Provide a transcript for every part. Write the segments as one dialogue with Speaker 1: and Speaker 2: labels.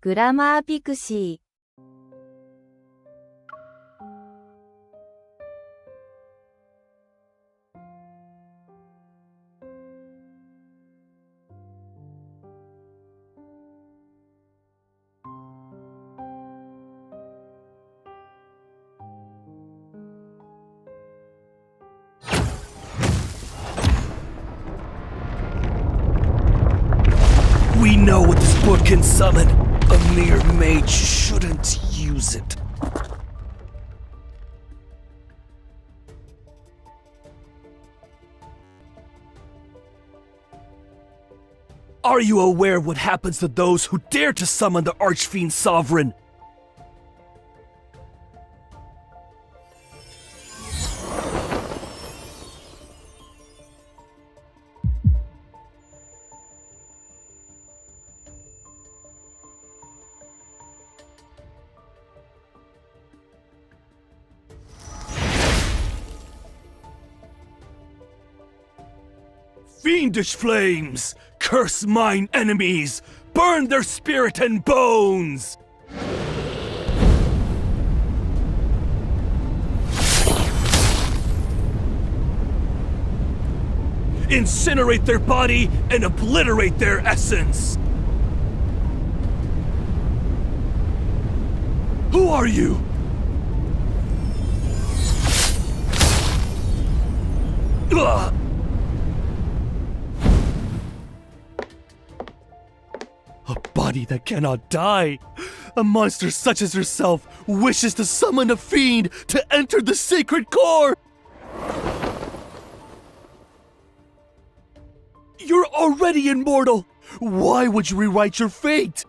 Speaker 1: グラマーピクシー。
Speaker 2: We know what this book can summon. A mere mage shouldn't use it. Are you aware of what happens to those who dare to summon the Archfiend Sovereign? Fiendish flames! Curse mine enemies! Burn their spirit and bones! Incinerate their body and obliterate their essence! Who are you? Ugh! A body that cannot die. A monster such as herself wishes to summon a fiend to enter the sacred core. You're already immortal. Why would you rewrite your fate?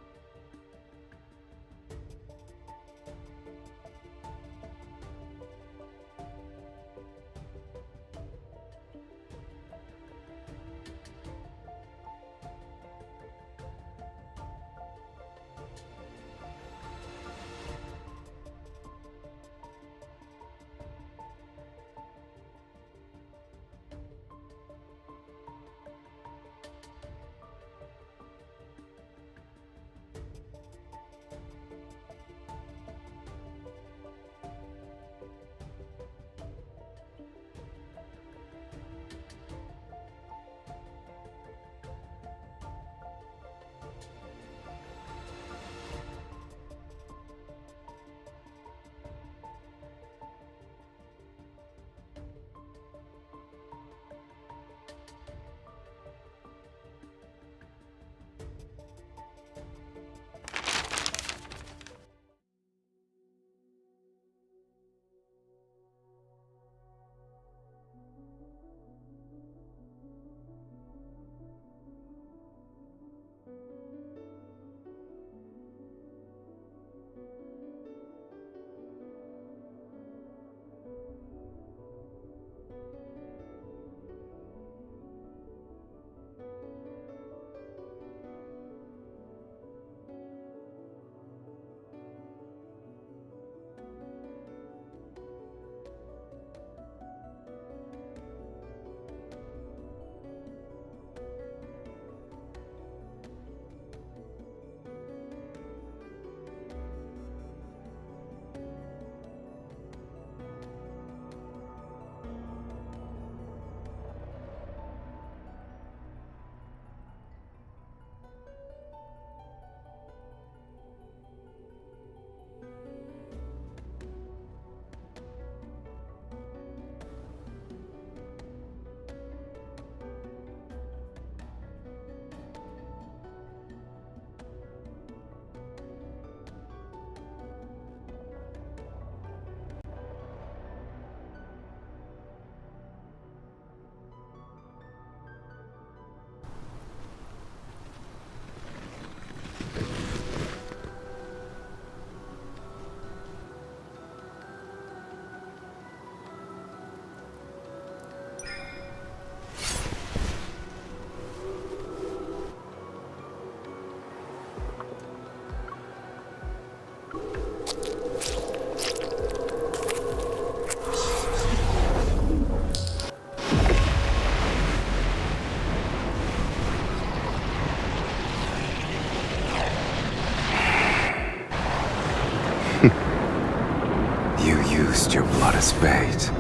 Speaker 3: used your blood as bait.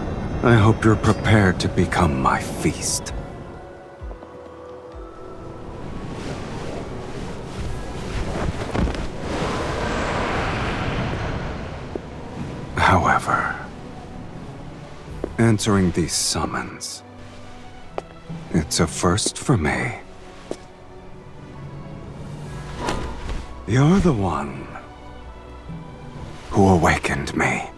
Speaker 3: I hope you're prepared to become my feast. However, answering these summons, it's a first for me. You're the one who awakened me.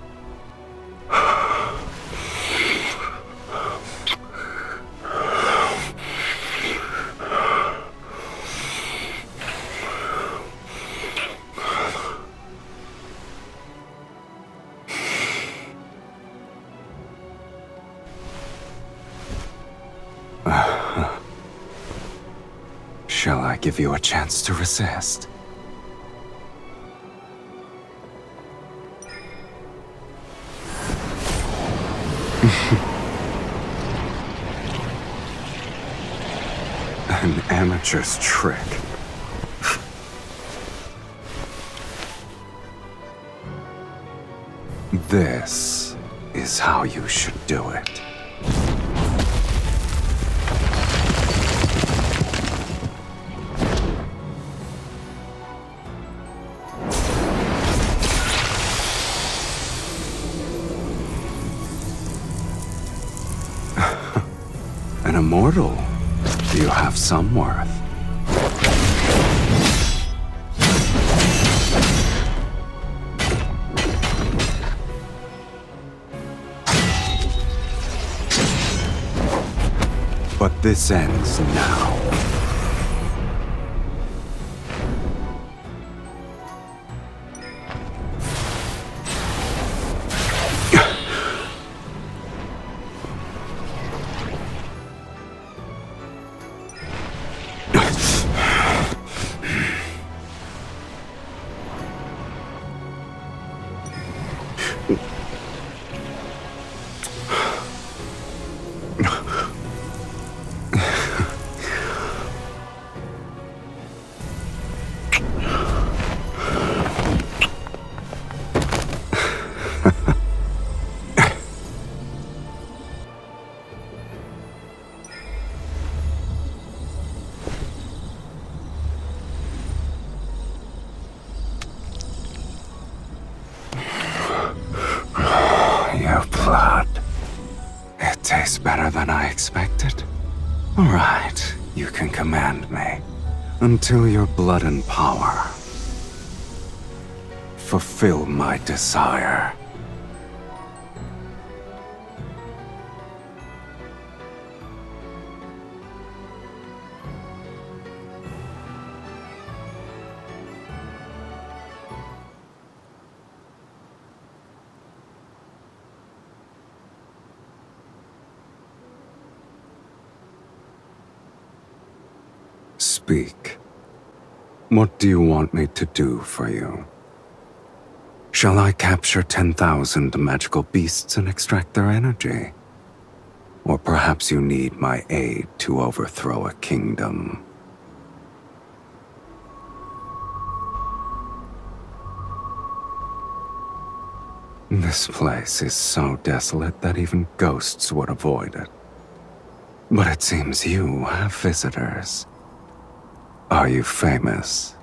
Speaker 3: Shall I give you a chance to resist? An amateur's trick. This is how you should do it. An immortal. You have some worth. But this ends now. Tastes better than I expected. All right, you can command me until your blood and power fulfill my desire. Speak. What do you want me to do for you? Shall I capture 10,000 magical beasts and extract their energy? Or perhaps you need my aid to overthrow a kingdom? This place is so desolate that even ghosts would avoid it. But it seems you have visitors. Are you famous?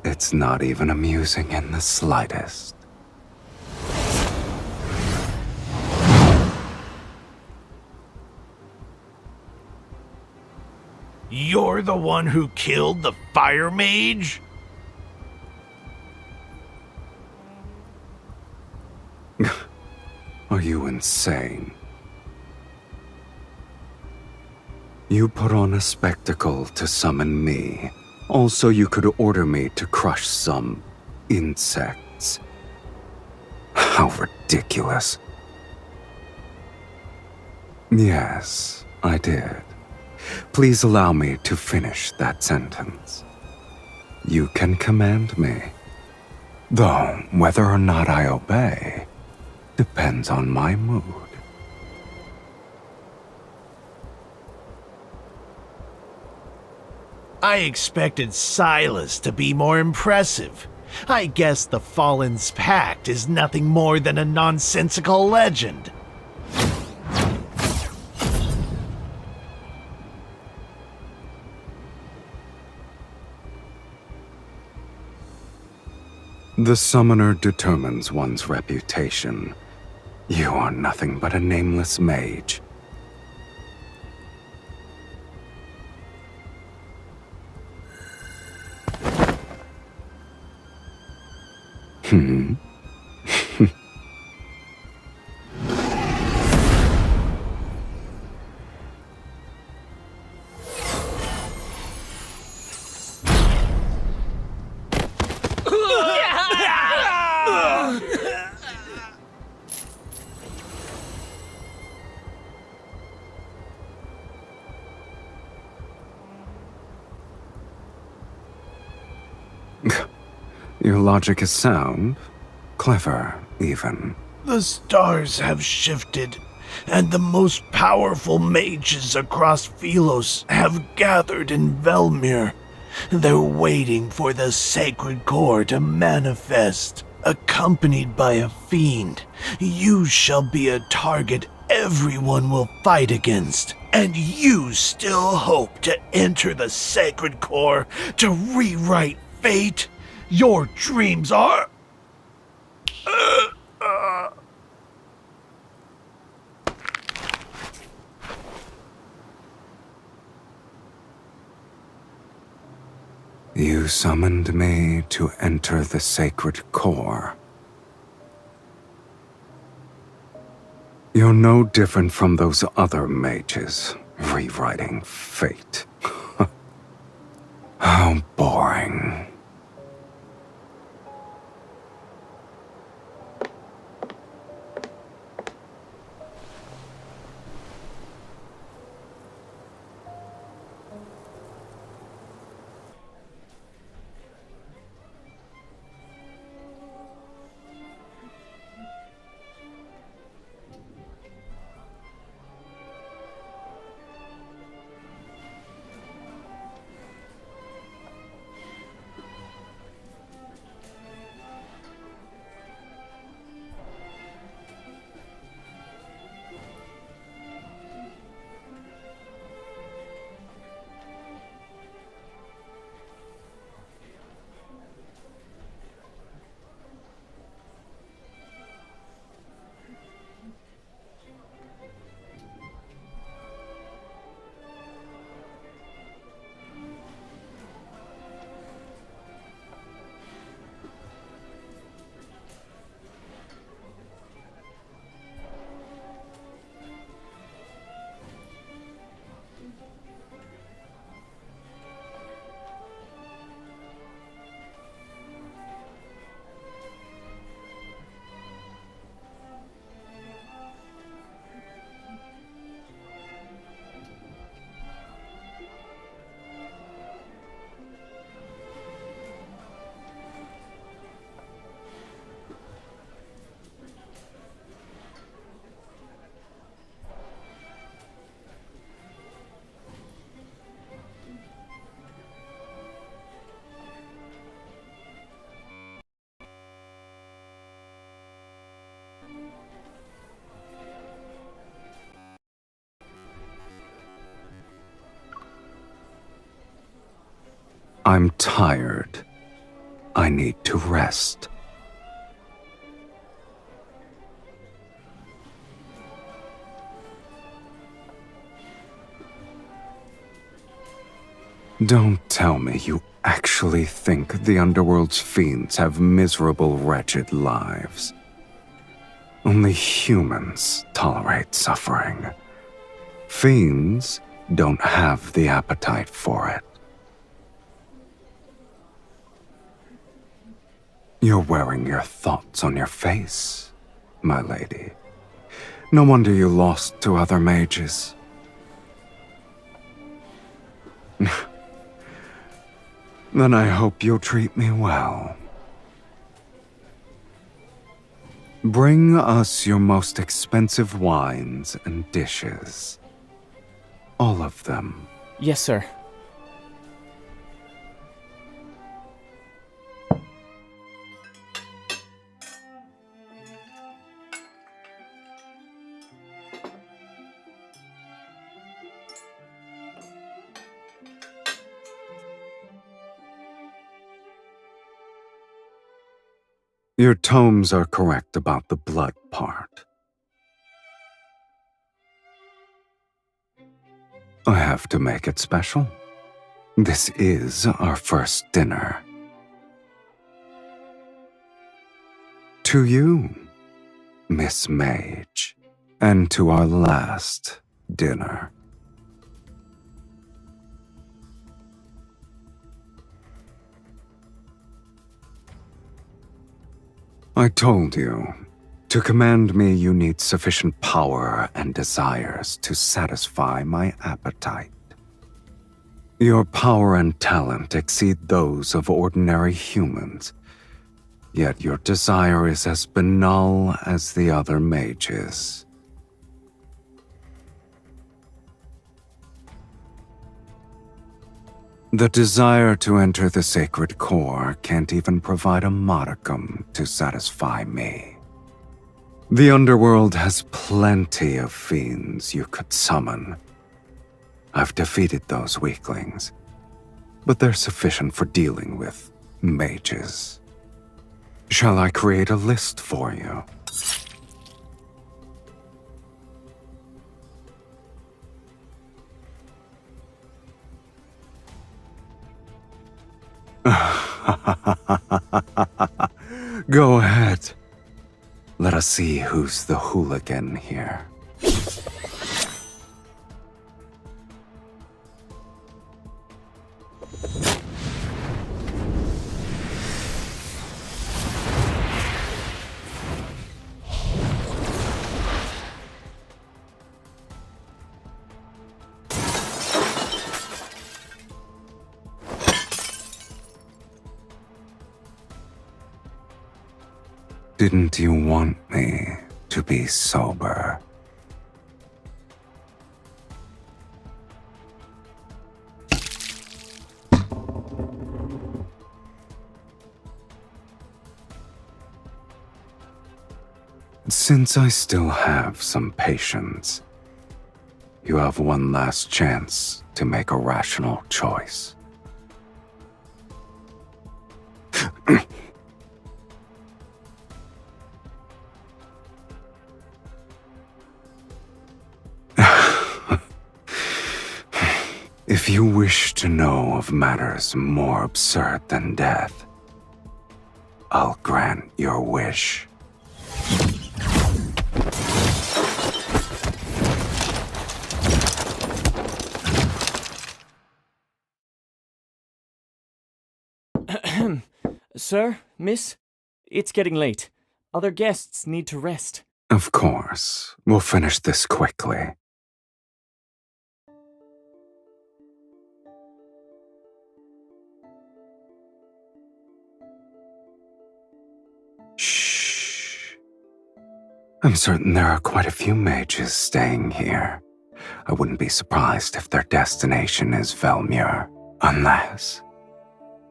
Speaker 3: It's not even amusing in the slightest.
Speaker 4: You're the one who killed the fire mage?
Speaker 3: Are you insane? You put on a spectacle to summon me. Also, you could order me to crush some insects. How ridiculous. Yes, I did. Please allow me to finish that sentence. You can command me. Though, whether or not I obey depends on my mood.
Speaker 4: I expected Sylus to be more impressive. I guess the Fallen's Pact is nothing more than a nonsensical legend.
Speaker 3: The summoner determines one's reputation. You are nothing but a nameless mage. Your logic is sound, clever, even.
Speaker 4: The stars have shifted, and the most powerful mages across Sylus have gathered in Velmir. They're waiting for the sacred core to manifest. Accompanied by a fiend, you shall be a target everyone will fight against. And you still hope to enter the sacred core to rewrite fate? Your dreams are...
Speaker 3: You summoned me to enter the sacred core. You're no different from those other mages, rewriting fate. How boring. I'm tired. I need to rest. Don't tell me you actually think the Underworld's fiends have miserable, wretched lives. Only humans tolerate suffering. Fiends don't have the appetite for it. You're wearing your thoughts on your face, my lady. No wonder you lost to other mages. Then I hope you'll treat me well. Bring us your most expensive wines and dishes. All of them.
Speaker 5: Yes, sir.
Speaker 3: Your tomes are correct about the blood part. I have to make it special. This is our first dinner. To you, Miss Mage, and to our last dinner. I told you, to command me you need sufficient power and desires to satisfy my appetite. Your power and talent exceed those of ordinary humans, yet your desire is as banal as the other mages. The desire to enter the sacred core can't even provide a modicum to satisfy me. The underworld has plenty of fiends you could summon. I've defeated those weaklings, but they're sufficient for dealing with mages. Shall I create a list for you? Go ahead. Let us see who's the hooligan here. Didn't you want me to be sober? Since I still have some patience, you have one last chance to make a rational choice. If you wish to know of matters more absurd than death, I'll grant your wish.
Speaker 5: Sir, miss, it's getting late. Other guests need to rest.
Speaker 3: Of course, we'll finish this quickly. Shh. I'm certain there are quite a few mages staying here. I wouldn't be surprised if their destination is Velmure, unless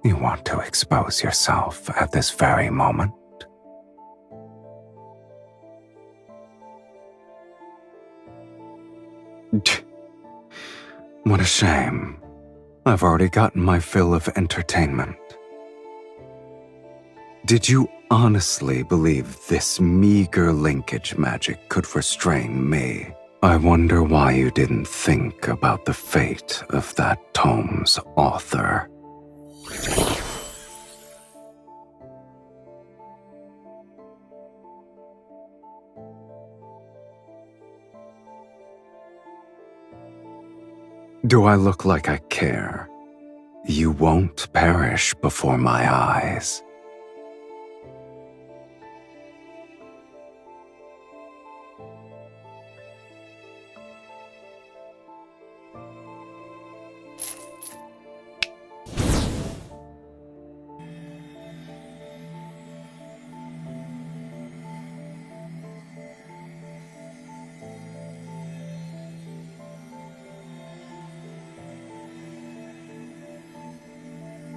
Speaker 3: you want to expose yourself at this very moment. What a shame. I've already gotten my fill of entertainment. Did you honestly believe this meager linkage magic could restrain me? I wonder why you didn't think about the fate of that tome's author. Do I look like I care? You won't perish before my eyes.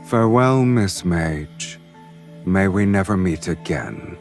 Speaker 3: Farewell, Miss Mage. May we never meet again.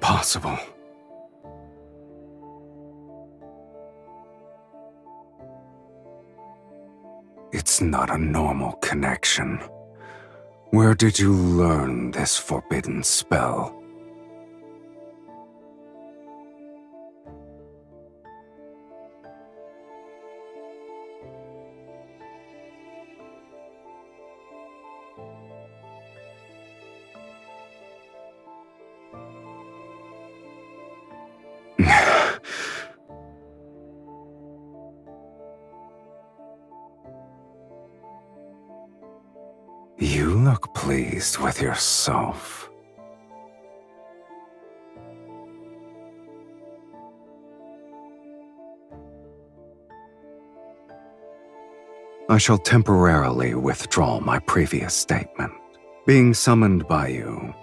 Speaker 3: impossible. It's not a normal connection. Where did you learn this forbidden spell? You look pleased with yourself. I shall temporarily withdraw my previous statement. Being summoned by you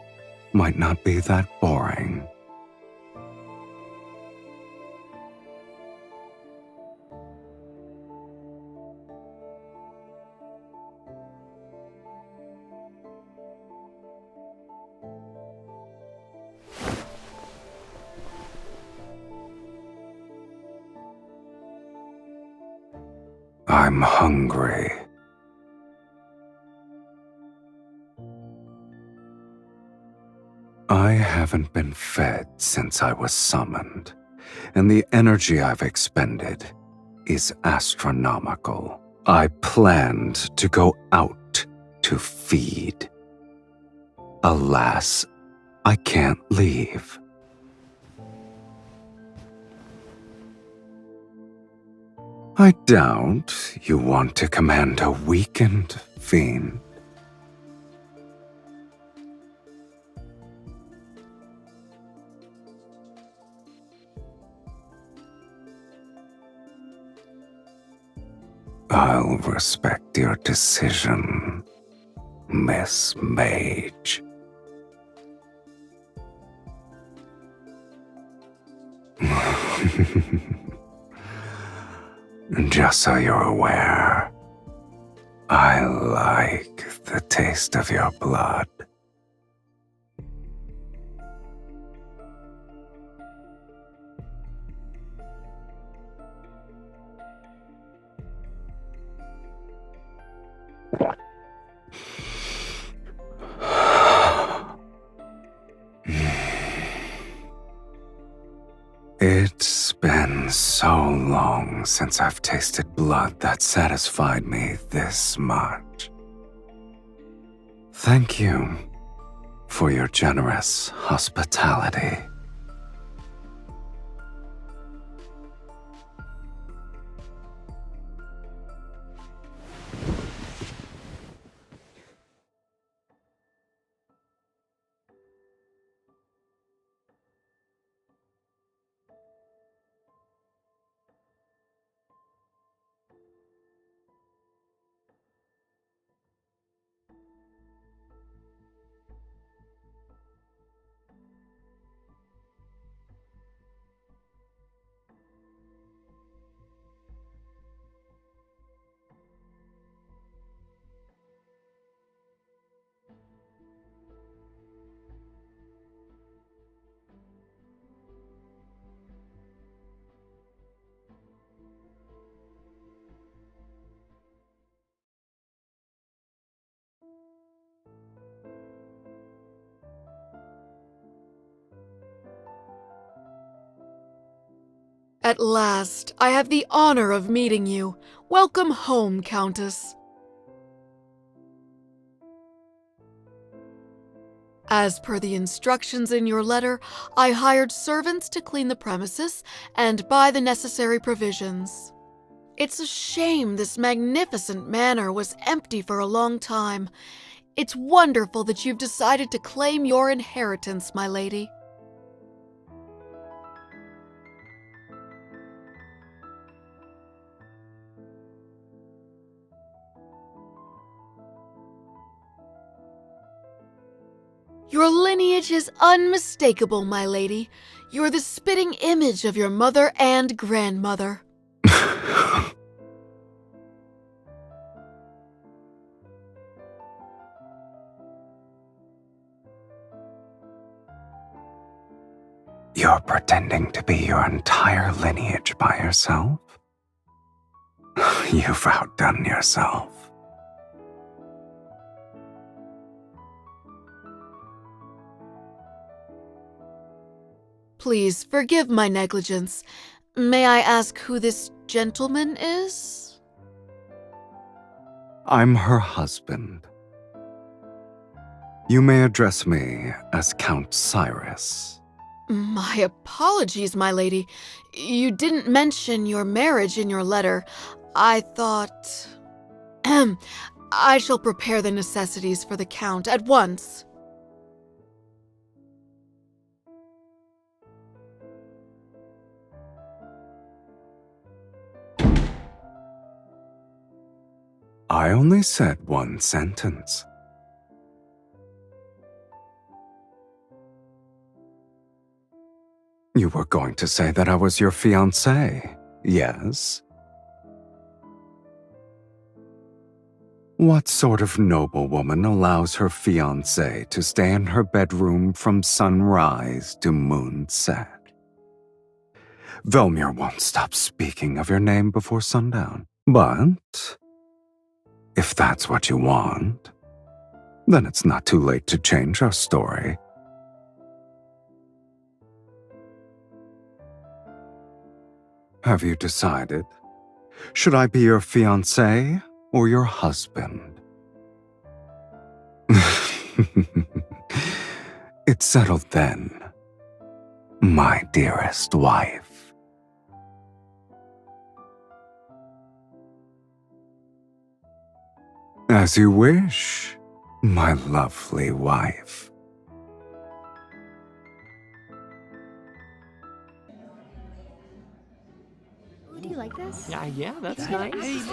Speaker 3: might not be that boring. I'm hungry. I haven't been fed since I was summoned, and the energy I've expended is astronomical. I planned to go out to feed. Alas, I can't leave. I doubt you want to command a weakened fiend. I'll respect your decision, Miss Mage. Just so you're aware, I like the taste of your blood. It's been so long since I've tasted blood that satisfied me this much. Thank you for your generous hospitality.
Speaker 6: At last, I have the honor of meeting you. Welcome home, Countess. As per the instructions in your letter, I hired servants to clean the premises and buy the necessary provisions. It's a shame this magnificent manor was empty for a long time. It's wonderful that you've decided to claim your inheritance, my lady. Your lineage is unmistakable, my lady. You're the spitting image of your mother and grandmother.
Speaker 3: You're pretending to be your entire lineage by yourself? You've outdone yourself.
Speaker 6: Please forgive my negligence. May I ask who this gentleman is?
Speaker 3: I'm her husband. You may address me as Count Cyrus.
Speaker 6: My apologies, my lady. You didn't mention your marriage in your letter. I thought... I shall prepare the necessities for the Count at once.
Speaker 3: I only said one sentence. You were going to say that I was your fiancé, yes? What sort of noblewoman allows her fiancé to stay in her bedroom from sunrise to moonset? Velmir won't stop speaking of your name before sundown, but if that's what you want, then it's not too late to change our story. Have you decided? Should I be your fiancé or your husband? It's settled then, my dearest wife. As you wish, my lovely wife.
Speaker 7: Do you like this?
Speaker 5: Yeah, that's nice.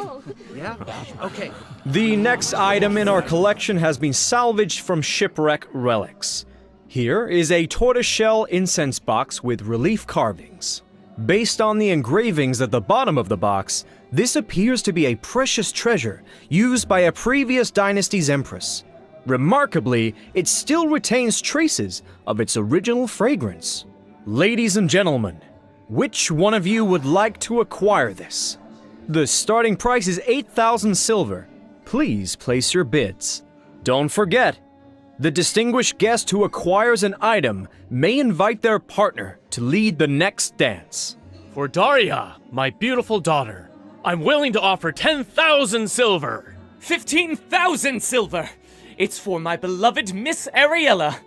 Speaker 7: Yeah.
Speaker 8: Okay. The next item in our collection has been salvaged from shipwreck relics. Here is a tortoiseshell incense box with relief carvings. Based on the engravings at the bottom of the box, this appears to be a precious treasure used by a previous dynasty's empress. Remarkably, it still retains traces of its original fragrance. Ladies and gentlemen, which one of you would like to acquire this? The starting price is 8,000 silver. Please place your bids. Don't forget, the distinguished guest who acquires an item may invite their partner to lead the next dance.
Speaker 2: For Daria, my beautiful daughter, I'm willing to offer 10,000 silver.
Speaker 5: 15,000 silver! It's for my beloved Miss Ariella.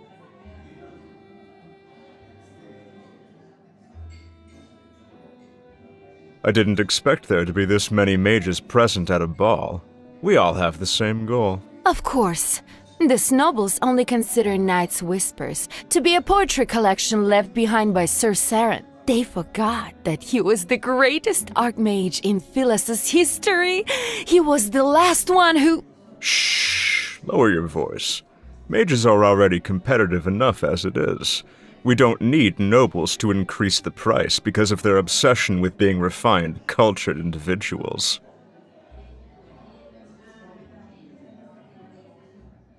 Speaker 9: I didn't expect there to be this many mages present at a ball. We all have the same goal.
Speaker 1: Of course. The nobles only consider Knight's Whispers to be a poetry collection left behind by Sir Saren. They forgot that he was the greatest archmage in Sylus' history. He was the last one who...
Speaker 9: Shh! Lower your voice. Mages are already competitive enough as it is. We don't need nobles to increase the price because of their obsession with being refined, cultured individuals.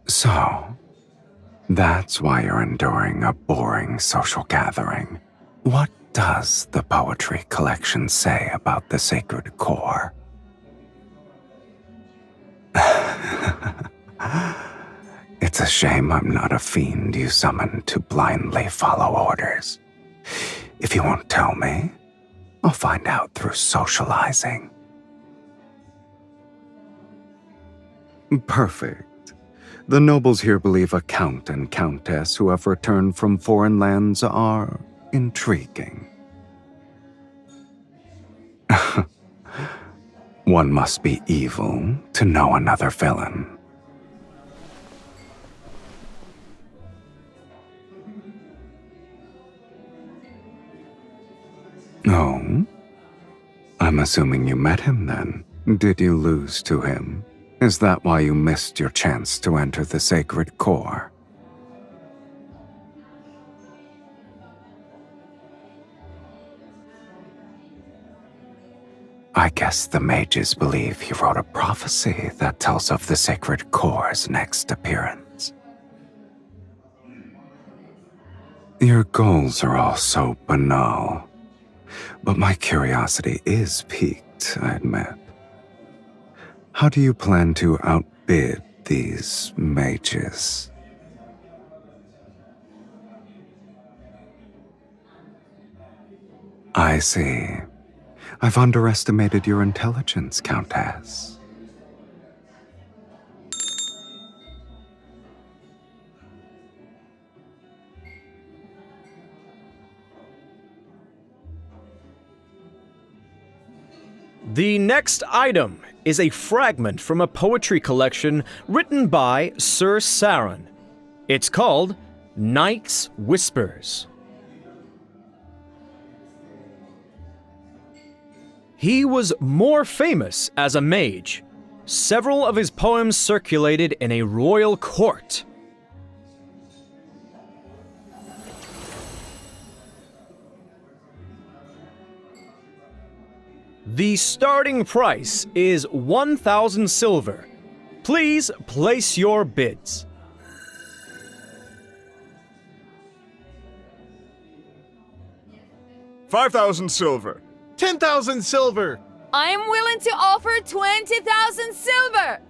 Speaker 3: So, that's why you're enduring a boring social gathering. What does the poetry collection say about the sacred core? It's a shame I'm not a fiend you summon to blindly follow orders. If you won't tell me, I'll find out through socializing. Perfect. The nobles here believe a count and countess who have returned from foreign lands are intriguing. One must be evil to know another villain. Oh? I'm assuming you met him then. Did you lose to him? Is that why you missed your chance to enter the sacred core? I guess the mages believe he wrote a prophecy that tells of the sacred core's next appearance. Your goals are all so banal. But my curiosity is piqued, I admit. How do you plan to outbid these mages? I see. I've underestimated your intelligence, Countess.
Speaker 8: The next item is a fragment from a poetry collection written by Sir Saron. It's called Night's Whispers. He was more famous as a mage. Several of his poems circulated in a royal court. The starting price is 1,000 silver. Please place your bids.
Speaker 9: $5,000 silver.
Speaker 2: 10,000 silver!
Speaker 1: I'm willing to offer 20,000 silver!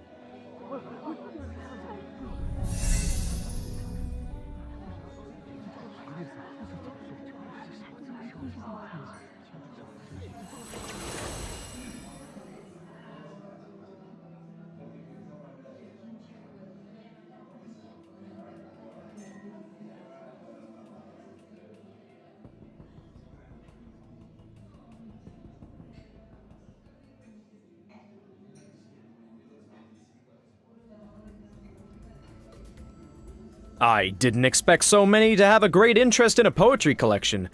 Speaker 8: I didn't expect so many to have a great interest in a poetry collection.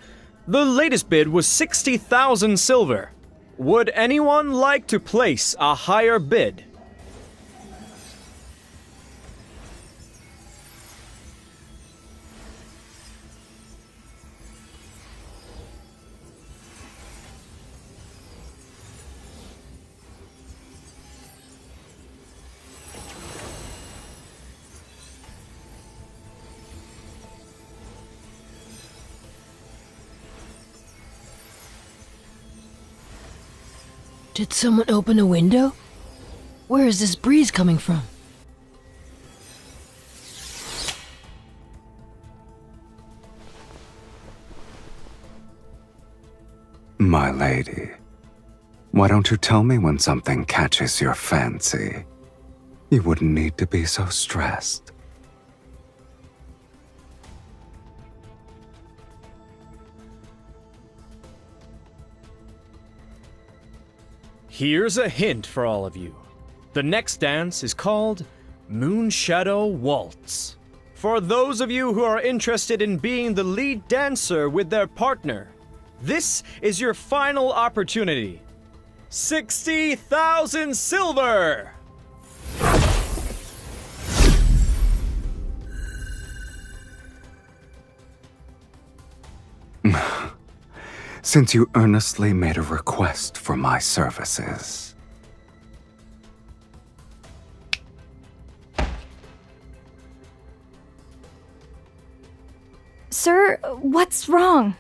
Speaker 8: The latest bid was 60,000 silver. Would anyone like to place a higher bid?
Speaker 10: Did someone open a window? Where is this breeze coming from?
Speaker 3: My lady, why don't you tell me when something catches your fancy? You wouldn't need to be so stressed.
Speaker 8: Here's a hint for all of you. The next dance is called Moonshadow Waltz. For those of you who are interested in being the lead dancer with their partner, this is your final opportunity. 60,000 silver!
Speaker 3: Since you earnestly made a request for my services.
Speaker 7: Sir, what's wrong?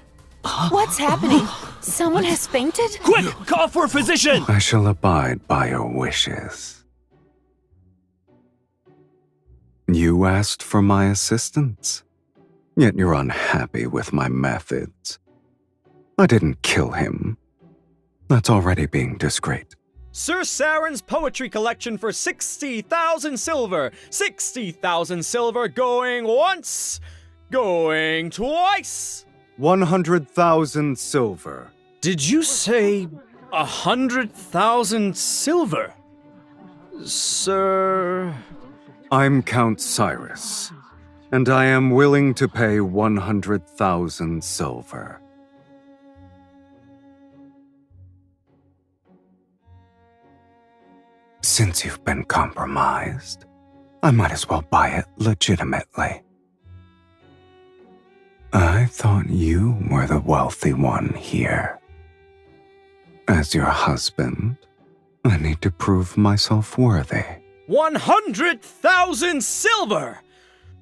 Speaker 1: What's happening? Someone has fainted?
Speaker 2: Quick! Call for a physician!
Speaker 3: I shall abide by your wishes. You asked for my assistance, yet you're unhappy with my methods. I didn't kill him. That's already being discreet.
Speaker 8: Sir Saren's poetry collection for 60,000 silver. 60,000 silver going once, going twice.
Speaker 3: 100,000 silver.
Speaker 8: Did you say 100,000 silver? Sir...
Speaker 3: I'm Count Cyrus, and I am willing to pay 100,000 silver. Since you've been compromised, I might as well buy it legitimately. I thought you were the wealthy one here. As your husband, I need to prove myself worthy.
Speaker 8: 100,000 silver!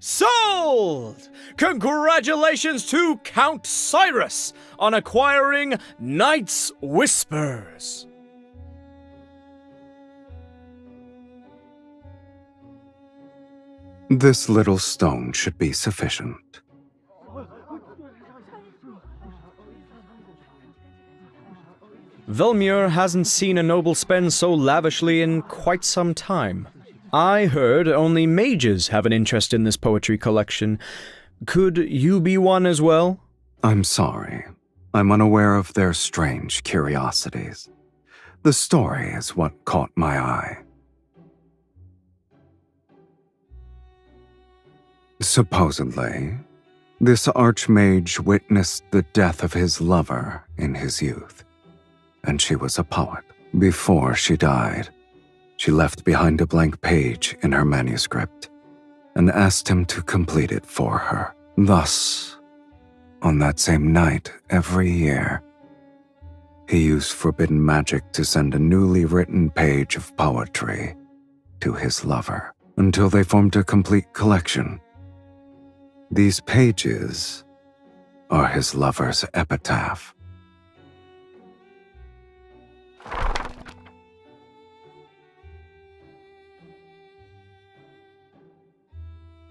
Speaker 8: Sold! Congratulations to Count Cyrus on acquiring Knight's Whispers.
Speaker 3: This little stone should be sufficient.
Speaker 8: Velmure hasn't seen a noble spend so lavishly in quite some time. I heard only mages have an interest in this poetry collection. Could you be one as well?
Speaker 3: I'm sorry. I'm unaware of their strange curiosities. The story is what caught my eye. Supposedly, this archmage witnessed the death of his lover in his youth, and she was a poet. Before she died, she left behind a blank page in her manuscript and asked him to complete it for her. Thus, on that same night every year, he used forbidden magic to send a newly written page of poetry to his lover until they formed a complete collection. These pages are his lover's epitaph.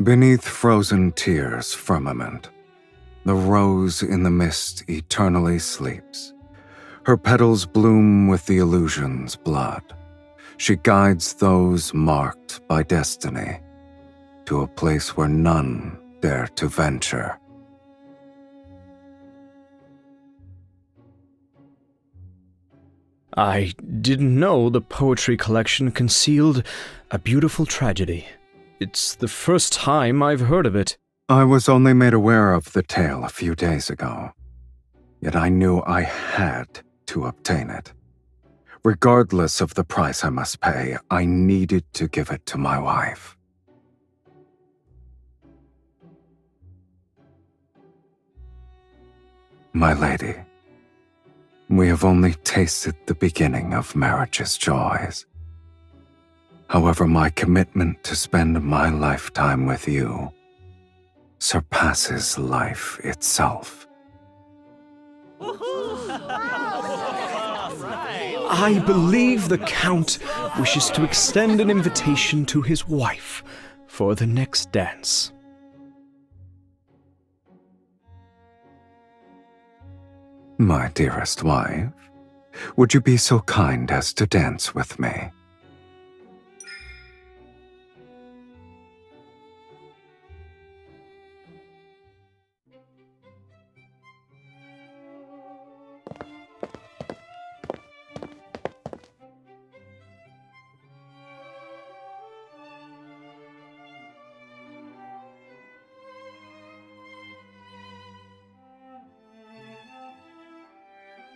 Speaker 3: Beneath frozen tears' firmament, the rose in the mist eternally sleeps. Her petals bloom with the illusion's blood. She guides those marked by destiny to a place where none dare to venture.
Speaker 8: I didn't know the poetry collection concealed a beautiful tragedy. It's the first time I've heard of it.
Speaker 3: I was only made aware of the tale a few days ago, yet I knew I had to obtain it. Regardless of the price I must pay, I needed to give it to my wife. My lady, we have only tasted the beginning of marriage's joys. However, my commitment to spend my lifetime with you surpasses life itself.
Speaker 8: I believe the Count wishes to extend an invitation to his wife for the next dance.
Speaker 3: My dearest wife, would you be so kind as to dance with me?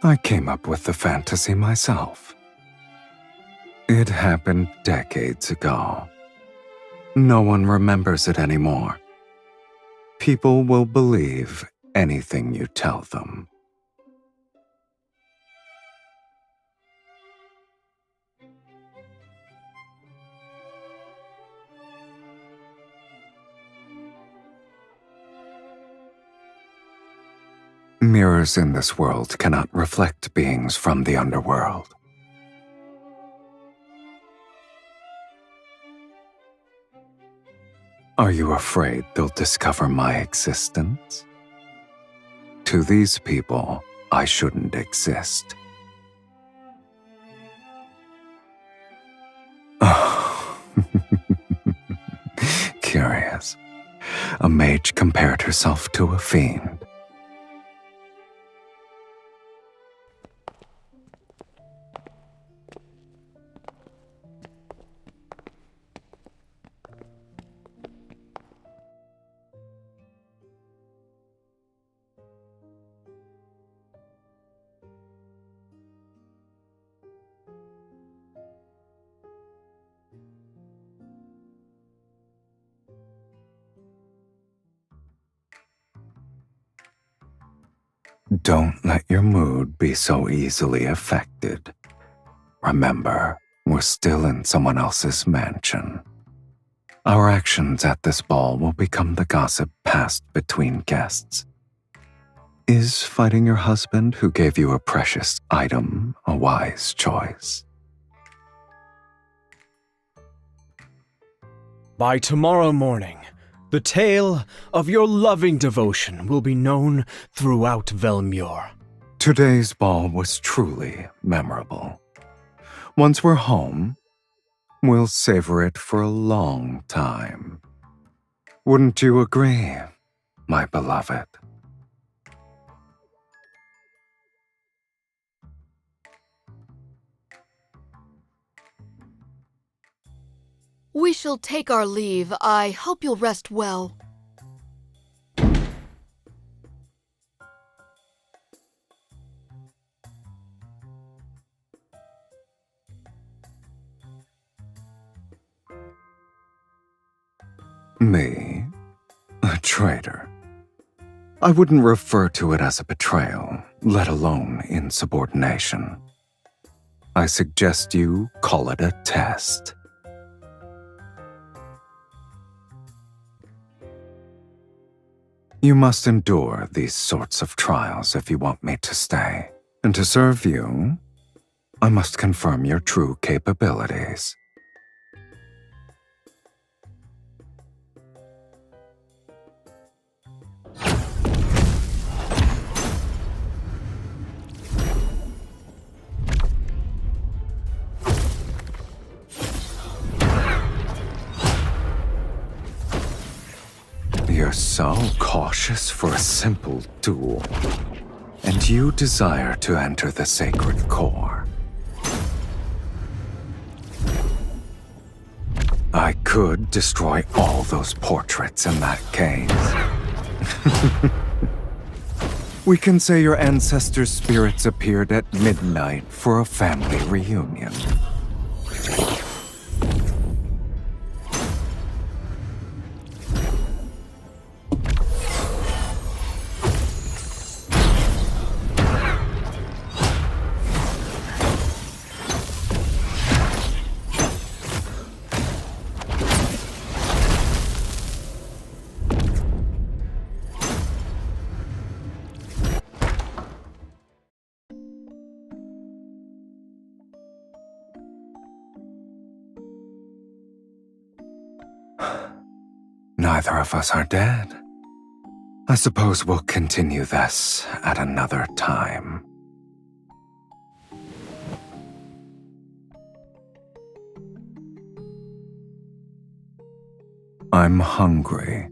Speaker 3: I came up with the fantasy myself. It happened decades ago. No one remembers it anymore. People will believe anything you tell them. Mirrors in this world cannot reflect beings from the underworld. Are you afraid they'll discover my existence? To these people, I shouldn't exist. Oh. Curious. A mage compared herself to a fiend. Don't let your mood be so easily affected. Remember, we're still in someone else's mansion. Our actions at this ball will become the gossip passed between guests. Is fighting your husband who gave you a precious item a wise choice?
Speaker 8: By tomorrow morning, the tale of your loving devotion will be known throughout Velmure.
Speaker 3: Today's ball was truly memorable. Once we're home, we'll savor it for a long time. Wouldn't you agree, my beloved?
Speaker 6: We shall take our leave. I hope you'll rest well.
Speaker 3: Me? A traitor? I wouldn't refer to it as a betrayal, let alone insubordination. I suggest you call it a test. You must endure these sorts of trials if you want me to stay. And to serve you, I must confirm your true capabilities. You're so cautious for a simple duel, and you desire to enter the sacred core. I could destroy all those portraits in that case. We can say your ancestors' spirits appeared at midnight for a family reunion. Neither of us are dead. I suppose we'll continue this at another time. I'm hungry.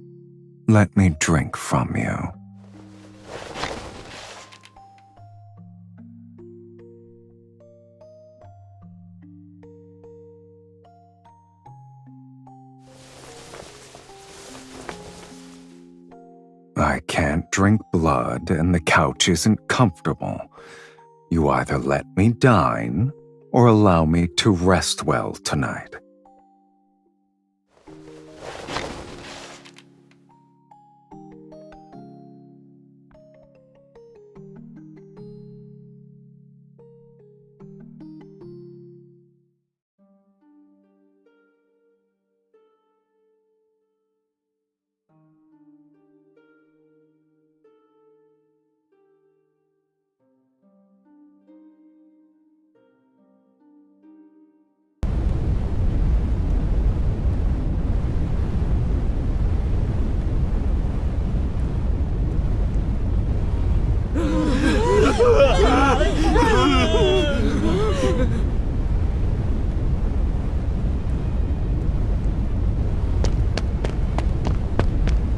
Speaker 3: Let me drink from you. I can't drink blood and the couch isn't comfortable. You either let me dine or allow me to rest well tonight.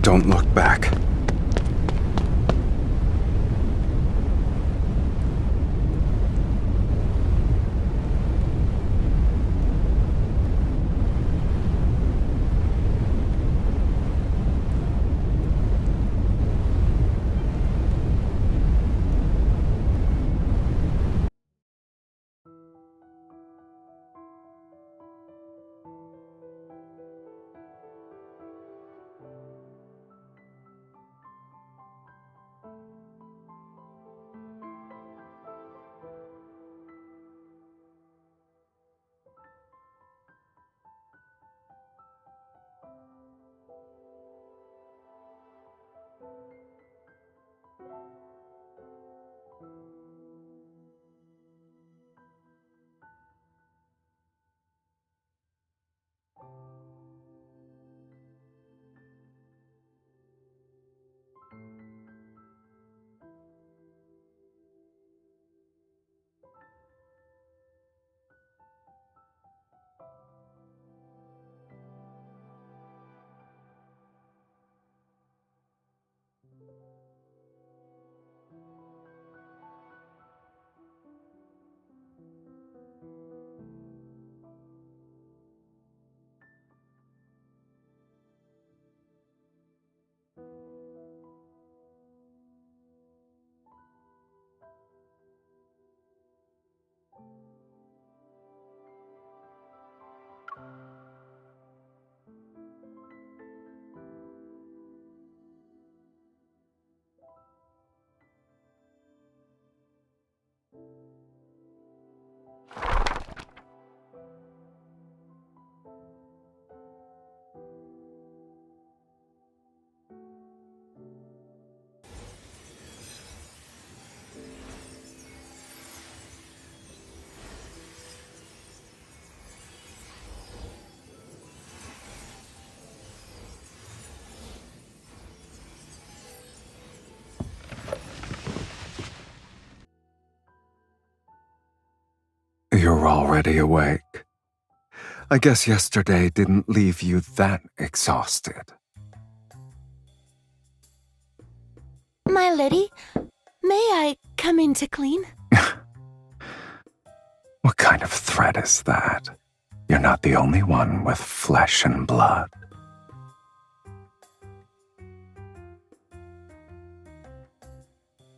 Speaker 3: Don't look back. You're already awake. I guess yesterday didn't leave you that exhausted.
Speaker 1: My lady, may I come in to clean?
Speaker 3: What kind of threat is that? You're not the only one with flesh and blood.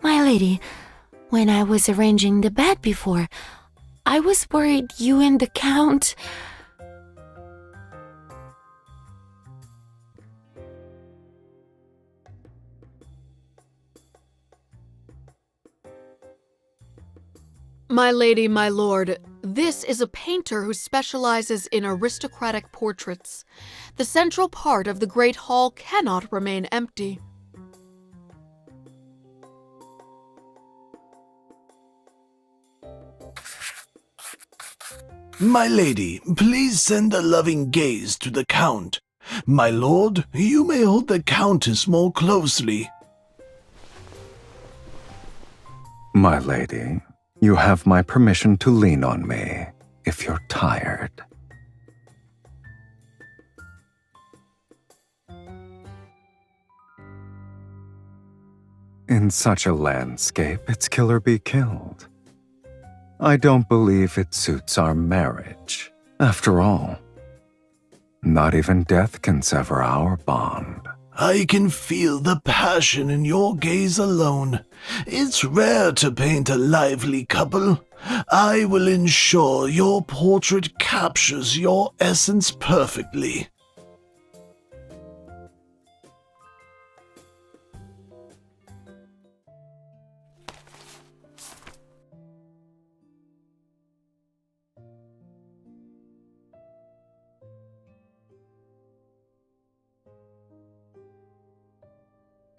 Speaker 1: My lady, when I was arranging the bed before, I was worried you and the Count...
Speaker 6: My lady, my lord, this is a painter who specializes in aristocratic portraits. The central part of the Great Hall cannot remain empty.
Speaker 4: My lady, please send a loving gaze to the Count. My lord, you may hold the Countess more closely.
Speaker 3: My lady, you have my permission to lean on me if you're tired. In such a landscape, it's kill or be killed. I don't believe it suits our marriage. After all, not even death can sever our bond.
Speaker 4: I can feel the passion in your gaze alone. It's rare to paint a lively couple. I will ensure your portrait captures your essence perfectly.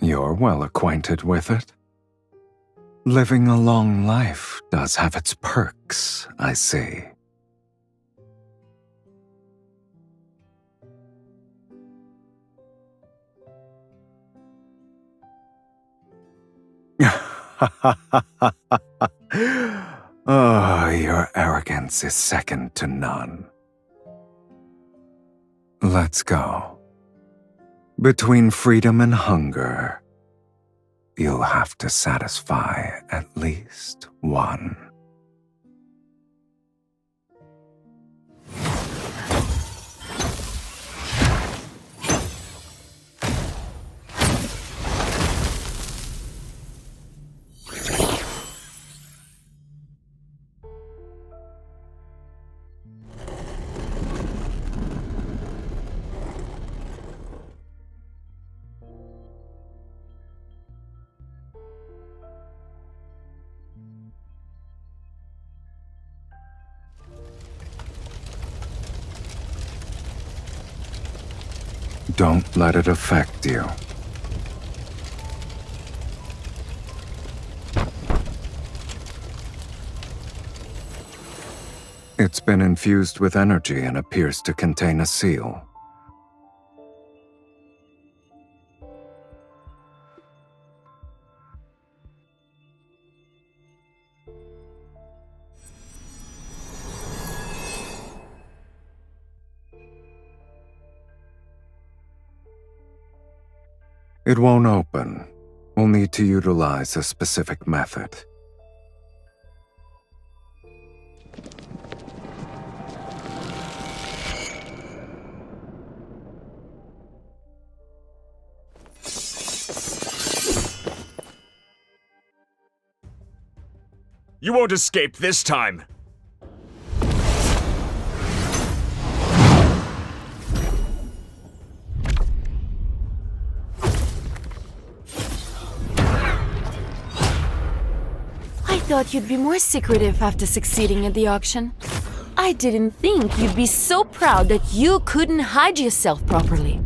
Speaker 3: You're well acquainted with it. Living a long life does have its perks, I see. Oh, your arrogance is second to none. Let's go. Between freedom and hunger, you'll have to satisfy at least one. Don't let it affect you. It's been infused with energy and appears to contain a seal. It won't open. We'll need to utilize a specific method.
Speaker 9: You won't escape this time!
Speaker 1: I thought you'd be more secretive after succeeding at the auction. I didn't think you'd be so proud that you couldn't hide yourself properly.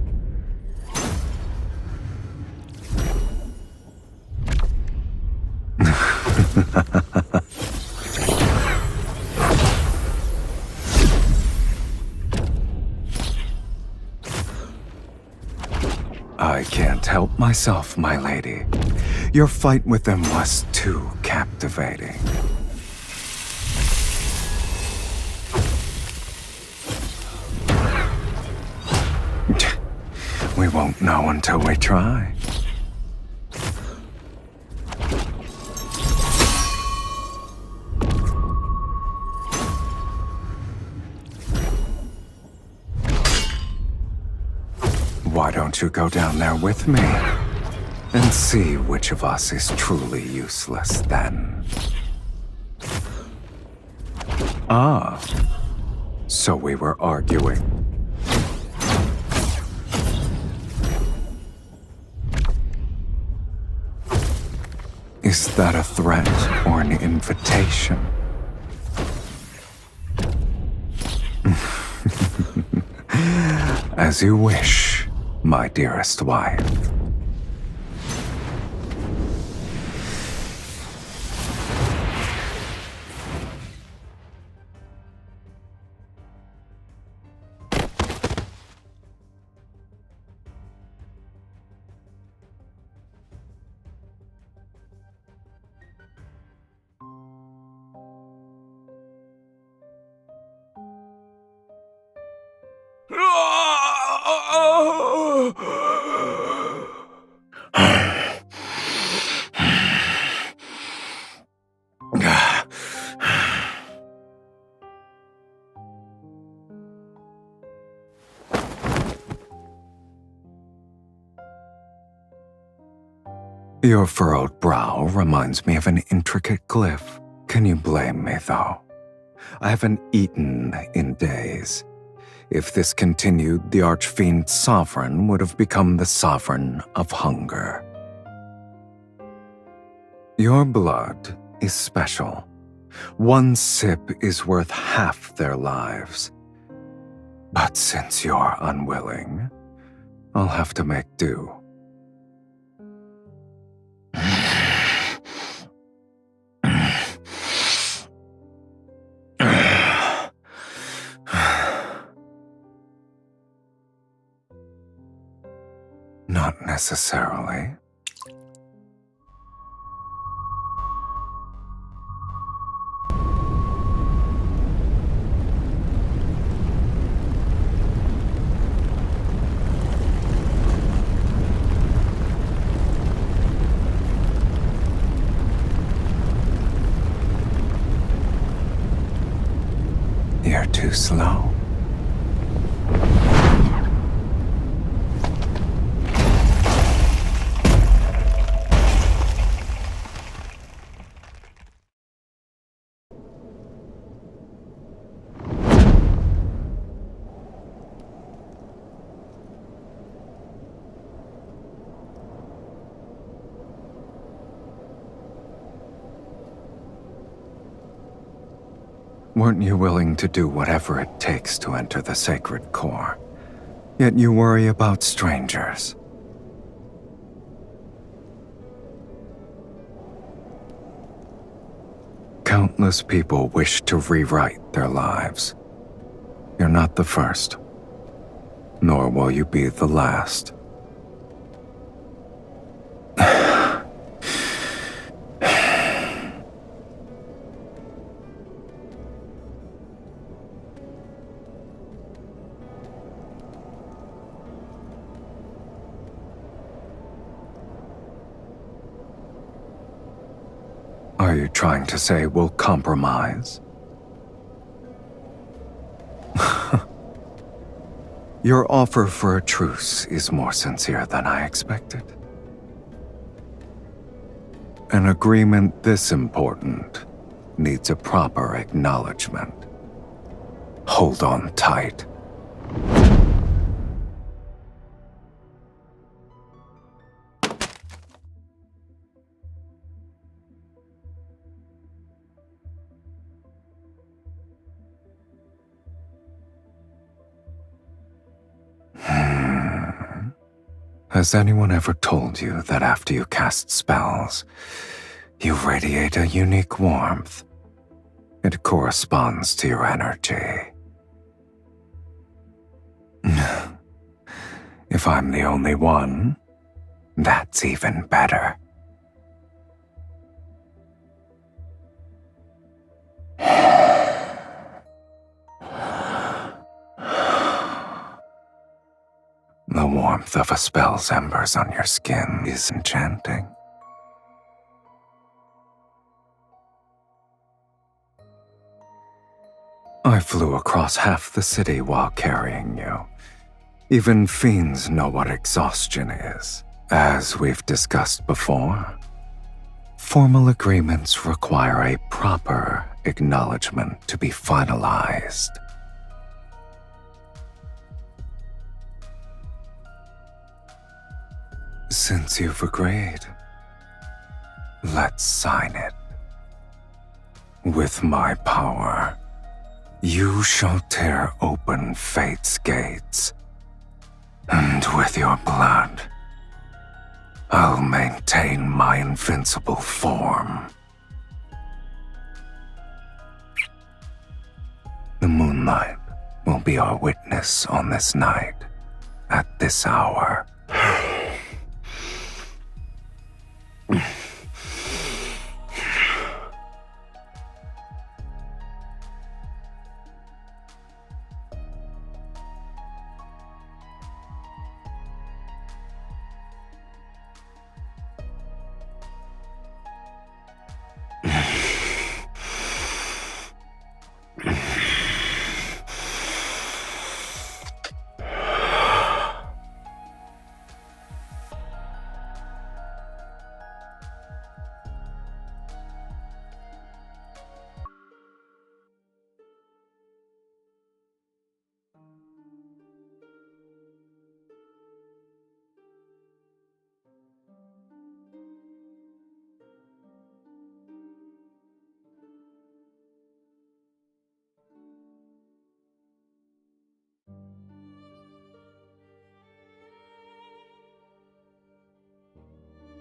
Speaker 3: I can't help myself, my lady. Your fight with them was too captivating. We won't know until we try. Why don't you go down there with me? And see which of us is truly useless then. Ah, so we were arguing. Is that a threat or an invitation? As you wish, my dearest wife. Your furrowed brow reminds me of an intricate glyph. Can you blame me, though? I haven't eaten in days. If this continued, the Archfiend Sovereign would have become the Sovereign of Hunger. Your blood is special. One sip is worth half their lives. But since you're unwilling, I'll have to make do. Not necessarily. You're too slow. Weren't you willing to do whatever it takes to enter the sacred core? Yet you worry about strangers. Countless people wish to rewrite their lives. You're not the first, nor will you be the last. Are you trying to say we'll compromise? Your offer for a truce is more sincere than I expected. An agreement this important needs a proper acknowledgement. Hold on tight. Has anyone ever told you that after you cast spells, you radiate a unique warmth? It corresponds to your energy. If I'm the only one, that's even better. The warmth of a spell's embers on your skin is enchanting. I flew across half the city while carrying you. Even fiends know what exhaustion is. As we've discussed before, formal agreements require a proper acknowledgement to be finalized. Since you've agreed, let's sign it. With my power, you shall tear open fate's gates, and with your blood, I'll maintain my invincible form. The moonlight will be our witness on this night, at this hour.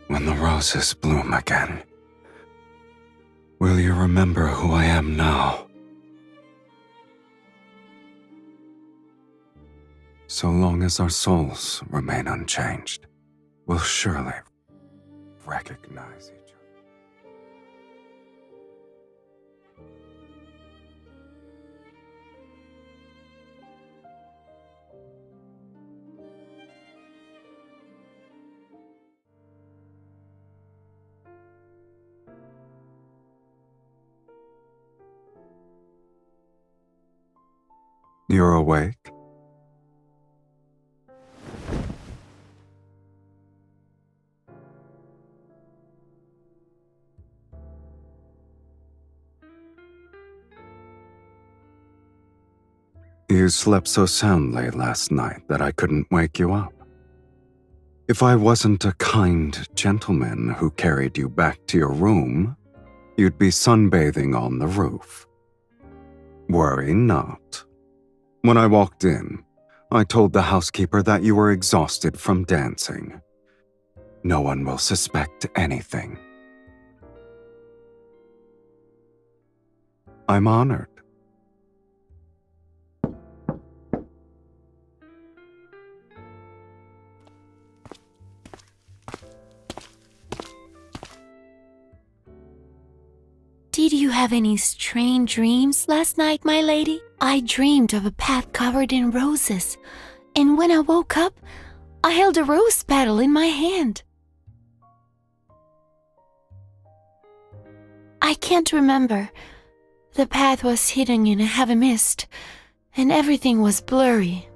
Speaker 3: When the roses bloom again, will you remember who I am now? So long as our souls remain unchanged, we'll surely recognize each other. You're awake? You slept so soundly last night that I couldn't wake you up. If I wasn't a kind gentleman who carried you back to your room, you'd be sunbathing on the roof. Worry not. When I walked in, I told the housekeeper that you were exhausted from dancing. No one will suspect anything. I'm honored.
Speaker 1: Did you have any strange dreams last night, my lady? I dreamed of a path covered in roses, and when I woke up, I held a rose petal in my hand. I can't remember. The path was hidden in a heavy mist, and everything was blurry.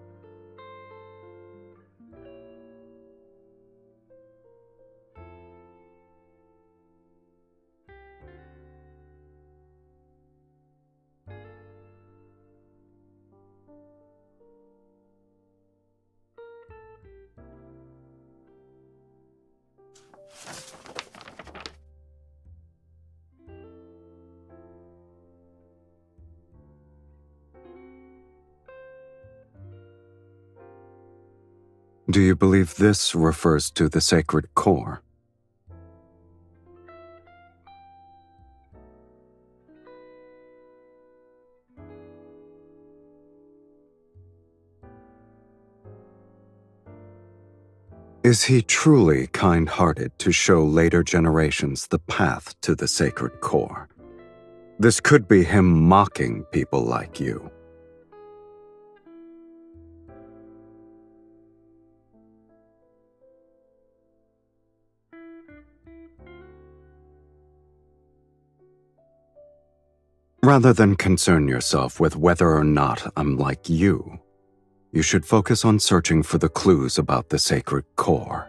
Speaker 3: Do you believe this refers to the sacred core? Is he truly kind-hearted to show later generations the path to the sacred core? This could be him mocking people like you. Rather than concern yourself with whether or not I'm like you, you should focus on searching for the clues about the sacred core.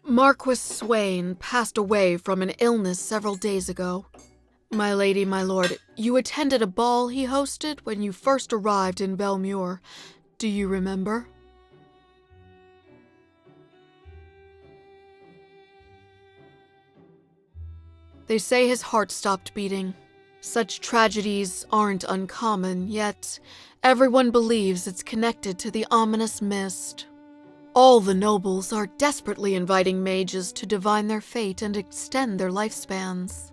Speaker 6: Marquis Swain passed away from an illness several days ago. My lady, my lord, you attended a ball he hosted when you first arrived in Belmure. Do you remember? They say his heart stopped beating. Such tragedies aren't uncommon, yet everyone believes it's connected to the ominous mist. All the nobles are desperately inviting mages to divine their fate and extend their lifespans.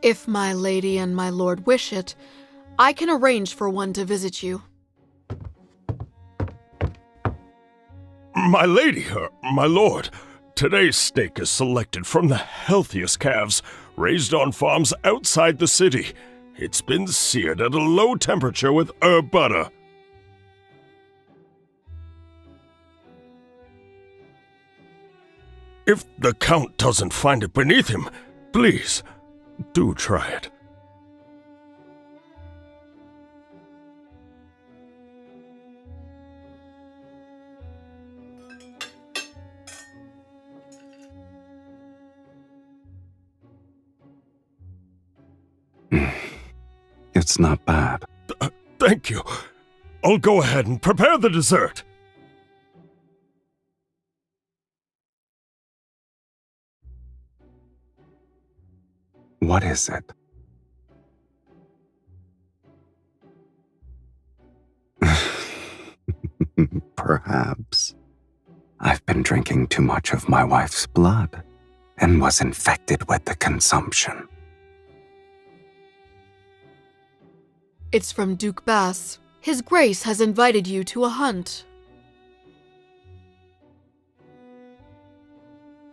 Speaker 6: If my lady and my lord wish it, I can arrange for one to visit you.
Speaker 4: My lady, my lord, today's steak is selected from the healthiest calves raised on farms outside the city. It's been seared at a low temperature with herb butter. If the Count doesn't find it beneath him, please, do try it.
Speaker 3: It's not bad.
Speaker 4: Thank you. I'll go ahead and prepare the dessert.
Speaker 3: What is it? perhaps. I've been drinking too much of my wife's blood and was infected with the consumption.
Speaker 6: It's from Duke Bass. His Grace has invited you to a hunt.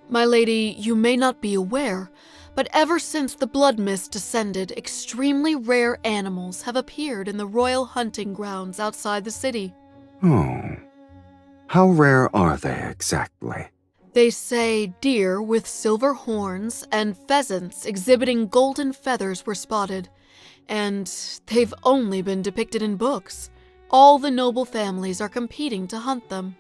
Speaker 6: My lady, you may not be aware, but ever since the blood mist descended, extremely rare animals have appeared in the royal hunting grounds outside the city.
Speaker 3: Oh. How rare are they exactly?
Speaker 6: They say deer with silver horns and pheasants exhibiting golden feathers were spotted, and they've only been depicted in books. All the noble families are competing to hunt them.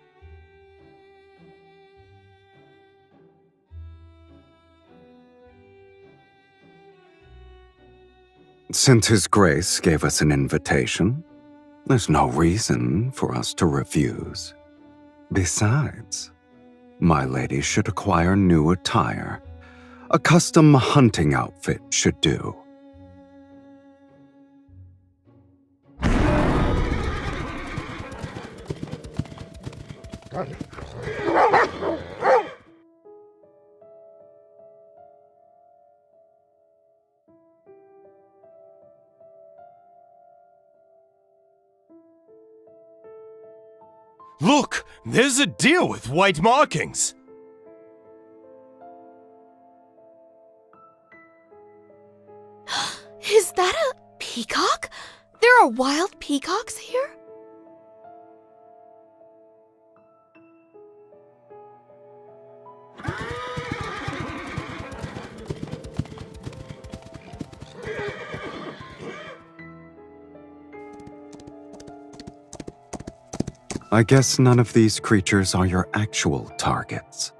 Speaker 3: Since His Grace gave us an invitation, there's no reason for us to refuse. Besides, my lady should acquire new attire. A custom hunting outfit should do.
Speaker 2: Look, there's a deer with white markings.
Speaker 6: Is that a peacock? There are wild peacocks here?
Speaker 3: I guess none of these creatures are your actual targets.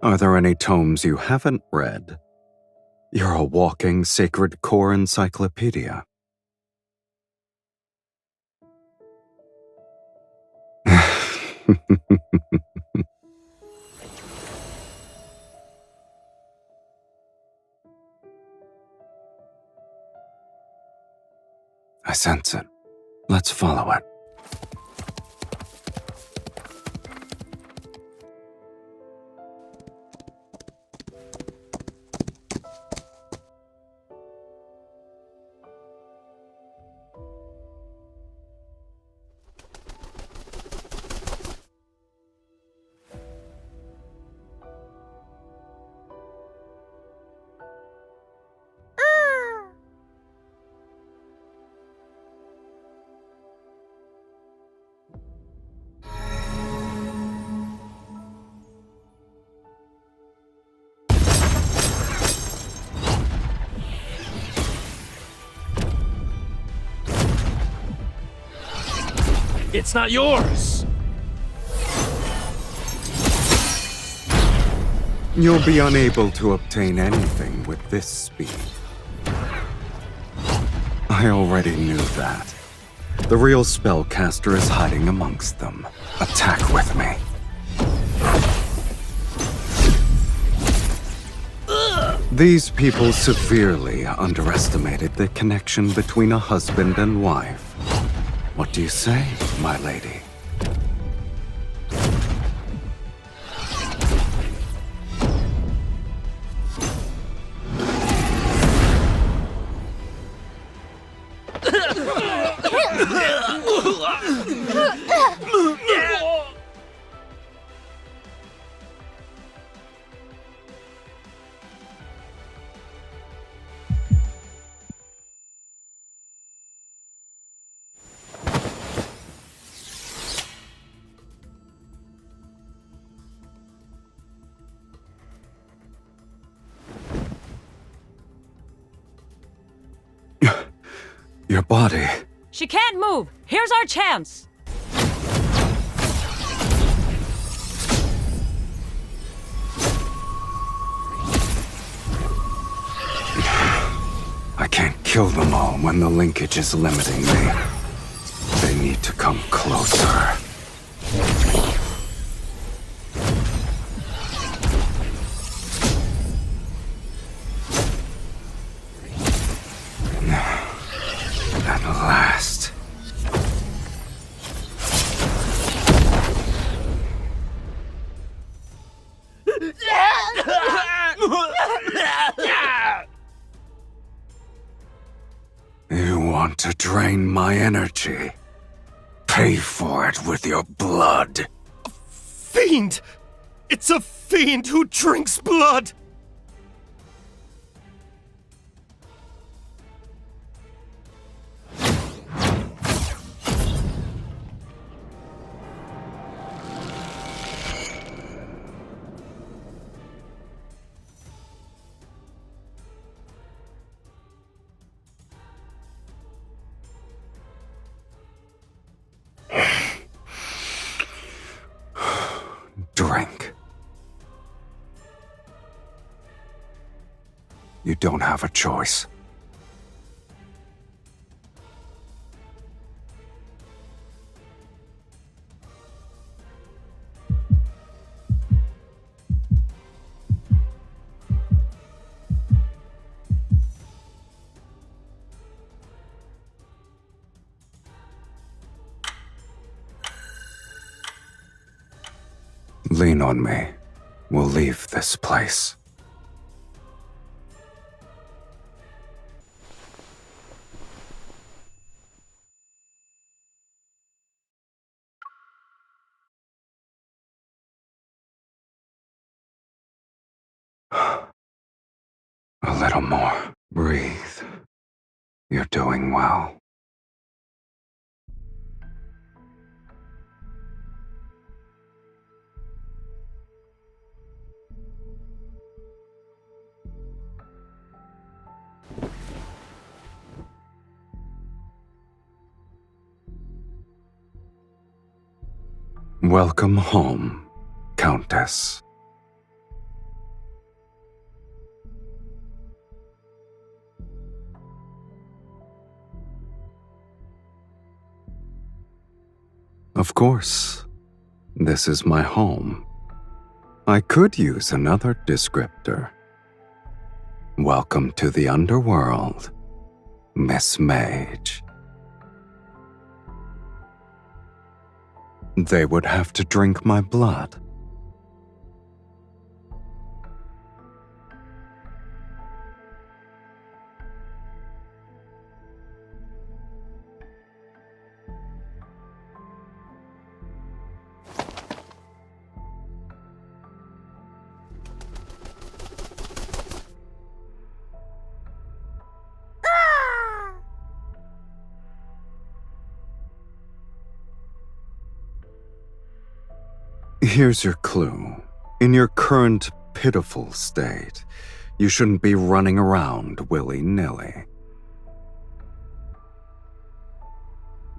Speaker 3: Are there any tomes you haven't read? You're a walking sacred core encyclopedia. I sense it. Let's follow it.
Speaker 5: It's not yours!
Speaker 3: You'll be unable to obtain anything with this speed. I already knew that. The real spellcaster is hiding amongst them. Attack with me. These people severely underestimated the connection between a husband and wife. What do you say, my lady? Your body.
Speaker 11: She can't move! Here's our chance!
Speaker 3: I can't kill them all when the linkage is limiting me. They need to come closer. At last. You want to drain my energy? Pay for it with your blood.
Speaker 2: Fiend! It's a fiend who drinks blood!
Speaker 3: Drink. You don't have a choice. Lean on me. We'll leave this place. A little more. Breathe. You're doing well. Welcome home, Countess. Of course, this is my home. I could use another descriptor. Welcome to the underworld, Miss Mage. They would have to drink my blood. Here's your clue. In your current pitiful state, you shouldn't be running around willy-nilly.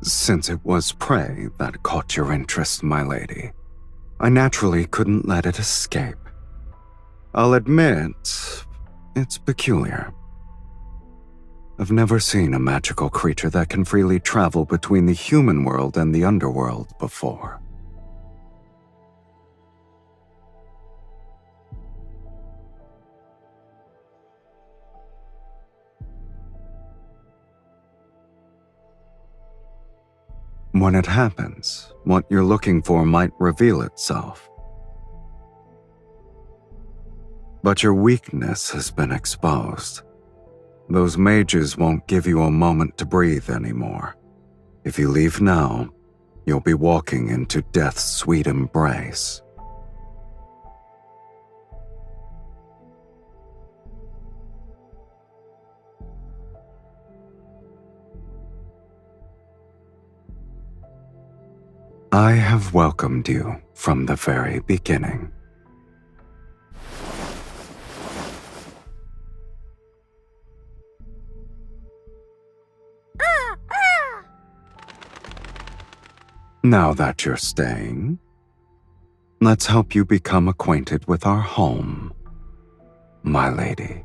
Speaker 3: Since it was prey that caught your interest, my lady, I naturally couldn't let it escape. I'll admit, it's peculiar. I've never seen a magical creature that can freely travel between the human world and the underworld before. When it happens, what you're looking for might reveal itself. But your weakness has been exposed. Those mages won't give you a moment to breathe anymore. If you leave now, you'll be walking into death's sweet embrace. I have welcomed you from the very beginning. Now that you're staying, let's help you become acquainted with our home, my lady.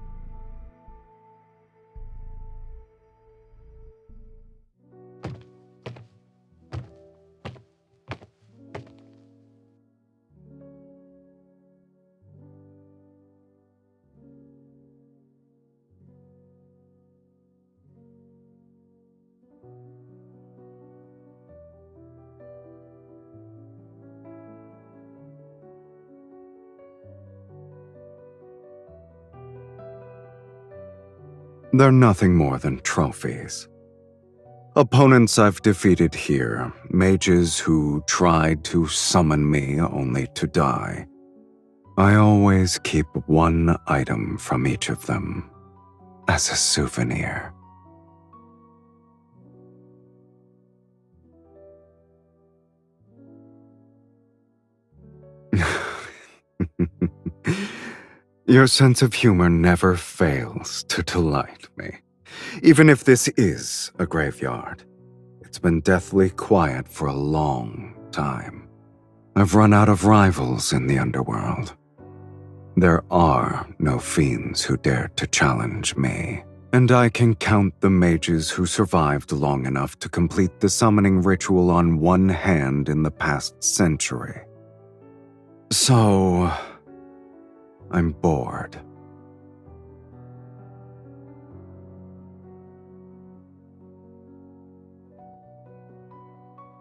Speaker 3: They're nothing more than trophies. Opponents I've defeated here, mages who tried to summon me only to die. I always keep one item from each of them as a souvenir. Your sense of humor never fails to delight me. Even if this is a graveyard, it's been deathly quiet for a long time. I've run out of rivals in the underworld. There are no fiends who dare to challenge me, and I can count the mages who survived long enough to complete the summoning ritual on one hand in the past century. So, I'm bored.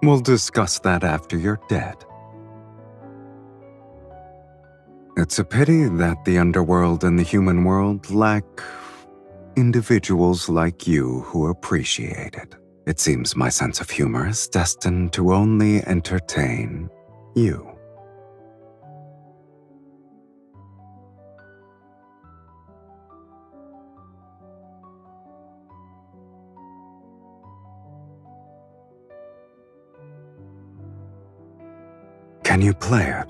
Speaker 3: We'll discuss that after you're dead. It's a pity that the underworld and the human world lack individuals like you who appreciate it. It seems my sense of humor is destined to only entertain you. Can you play it?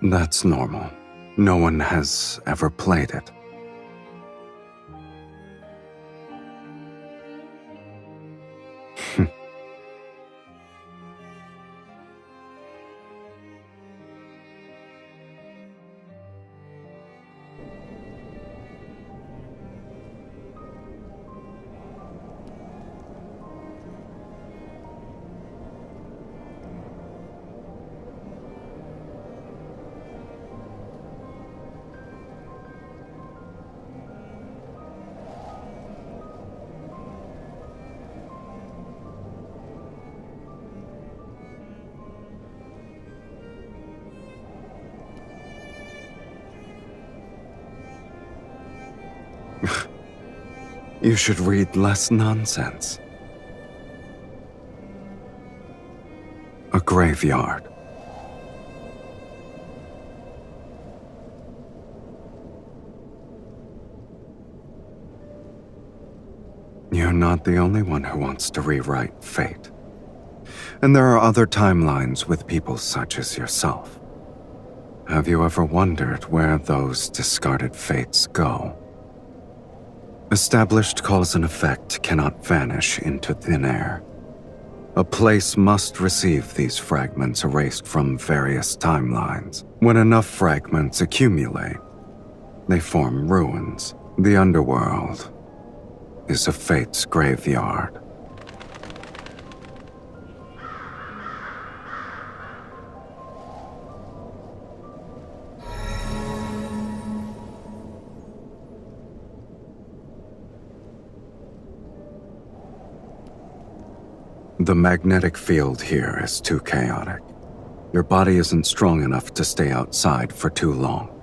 Speaker 3: That's normal. No one has ever played it. You should read less nonsense. A graveyard. You're not the only one who wants to rewrite fate. And there are other timelines with people such as yourself. Have you ever wondered where those discarded fates go? Established cause and effect cannot vanish into thin air. A place must receive these fragments erased from various timelines. When enough fragments accumulate, they form ruins. The underworld is a fate's graveyard. The magnetic field here is too chaotic. Your body isn't strong enough to stay outside for too long.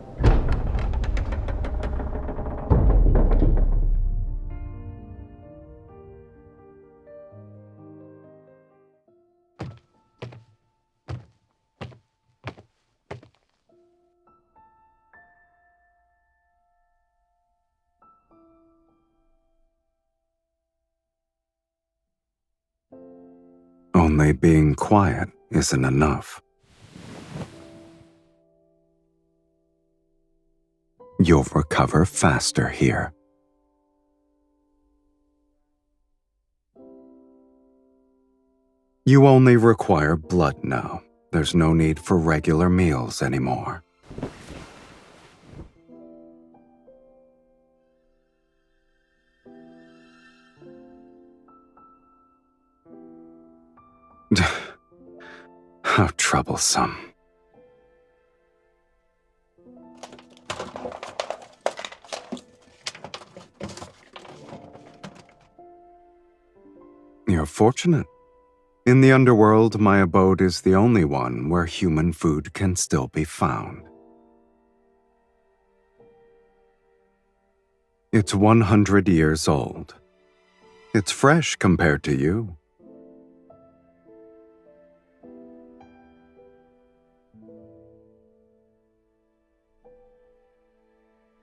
Speaker 3: Only being quiet isn't enough. You'll recover faster here. You only require blood now. There's no need for regular meals anymore. How troublesome. You're fortunate. In the underworld, my abode is the only one where human food can still be found. It's 100 years old. It's fresh compared to you.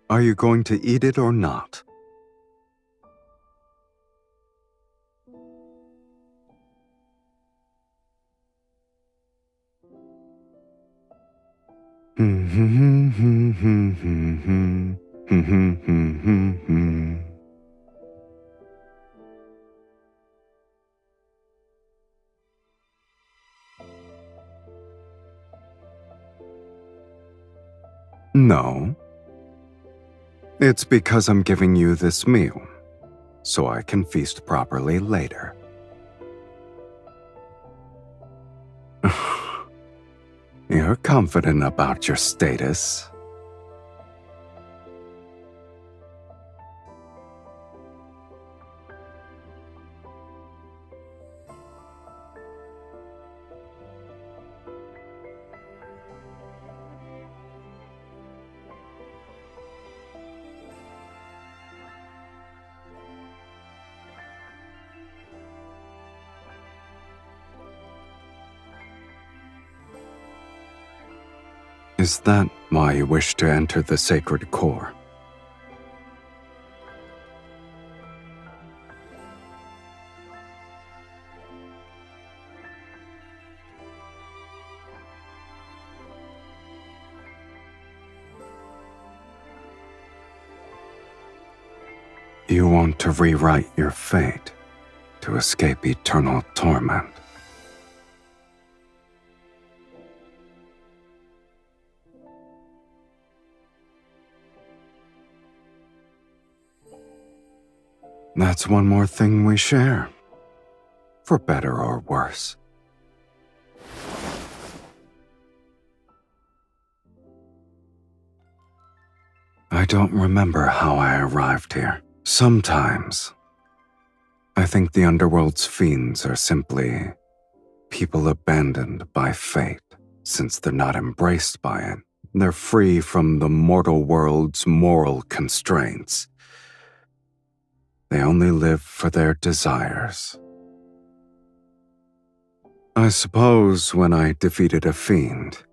Speaker 3: Are you going to eat it or not? No. It's because I'm giving you this meal, so I can feast properly later. You're confident about your status. Is that why you wish to enter the sacred core? You want to rewrite your fate to escape eternal torment. That's one more thing we share, for better or worse. I don't remember how I arrived here. Sometimes, I think the underworld's fiends are simply people abandoned by fate. Since they're not embraced by it, they're free from the mortal world's moral constraints. They only live for their desires. I suppose when I defeated a fiend,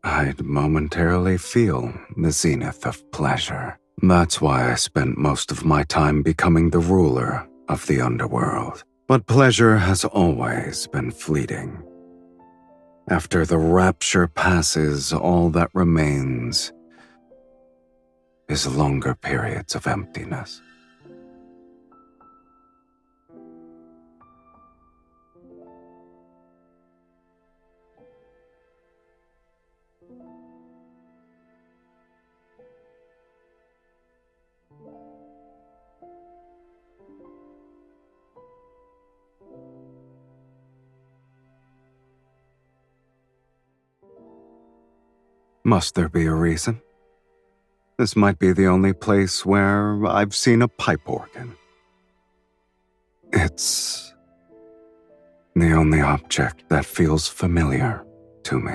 Speaker 3: I'd momentarily feel the zenith of pleasure. That's why I spent most of my time becoming the ruler of the underworld. But pleasure has always been fleeting. After the rapture passes, all that remains is longer periods of emptiness. Must there be a reason? This might be the only place where I've seen a pipe organ. It's the only object that feels familiar to me.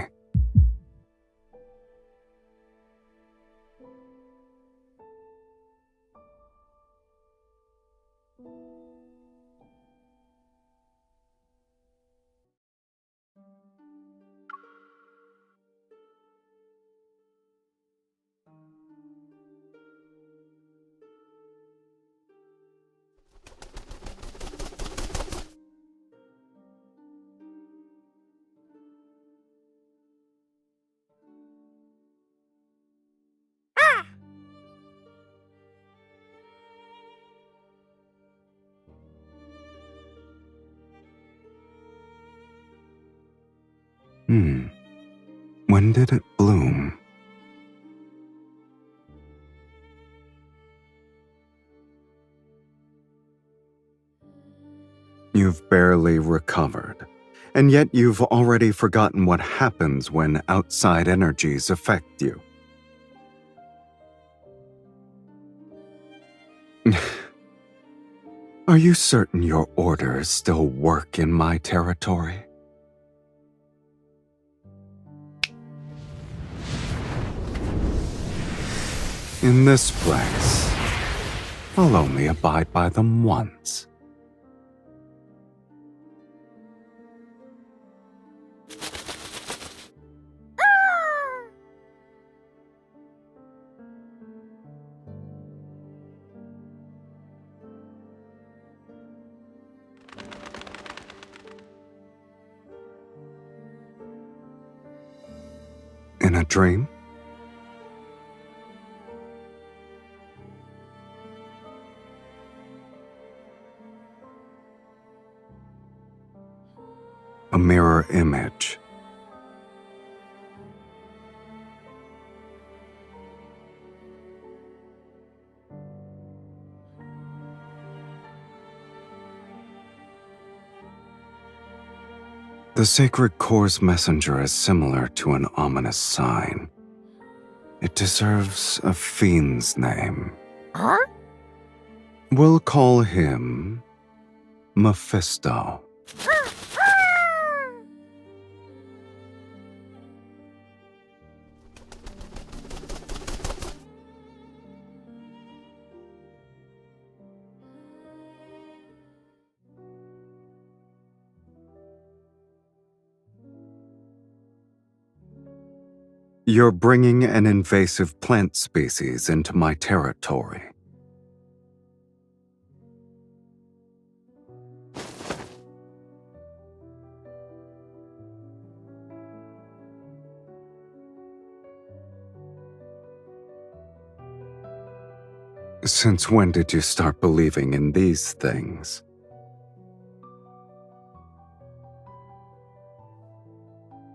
Speaker 3: When did it bloom? You've barely recovered, and yet you've already forgotten what happens when outside energies affect you. Are you certain your orders still work in my territory? In this place, I'll only abide by them once. In a dream? A mirror image. The sacred core's messenger is similar to an ominous sign. It deserves a fiend's name.
Speaker 1: Huh?
Speaker 3: We'll call him Mephisto. You're bringing an invasive plant species into my territory. Since when did you start believing in these things?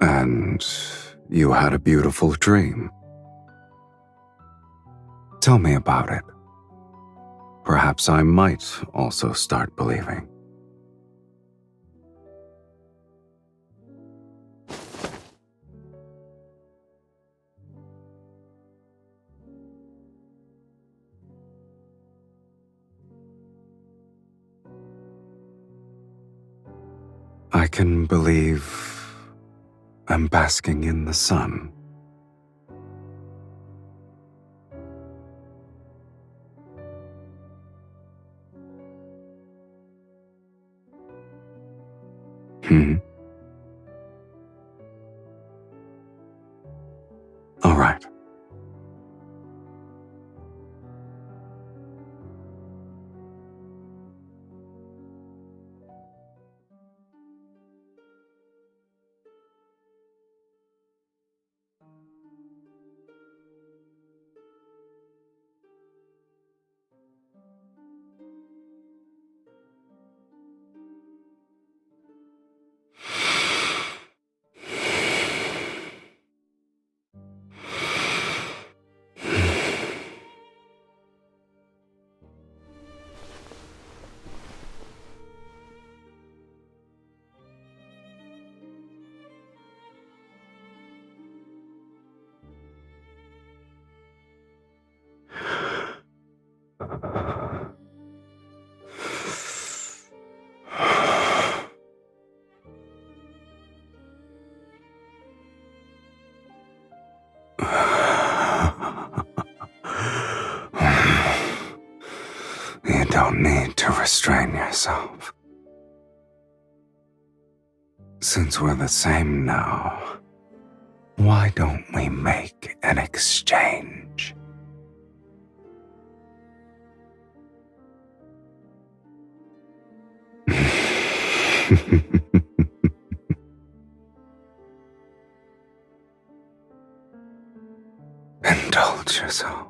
Speaker 3: And you had a beautiful dream. Tell me about it. Perhaps I might also start believing. I can believe I'm basking in the sun. All right. You don't need to restrain yourself. Since we're the same now, why don't we make an exchange? Indulge yourself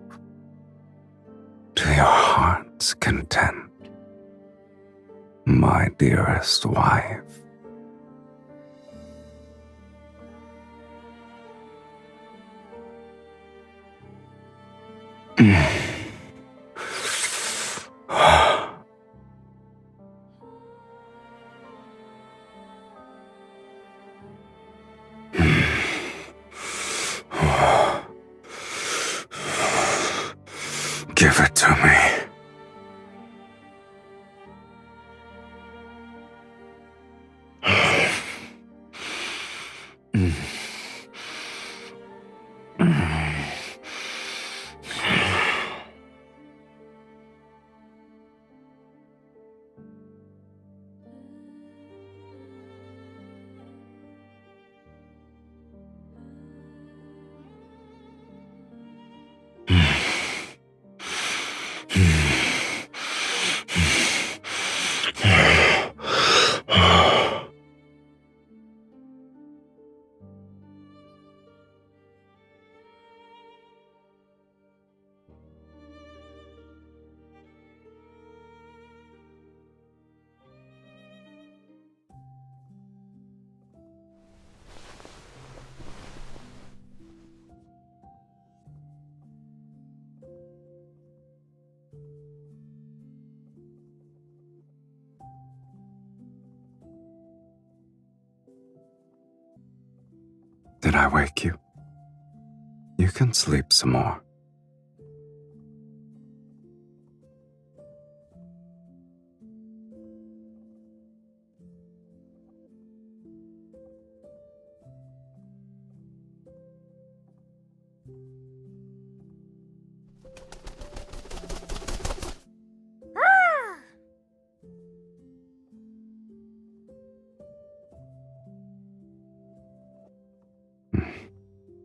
Speaker 3: to your heart's content, my dearest wife. Give it to me. Did I wake you? You can sleep some more.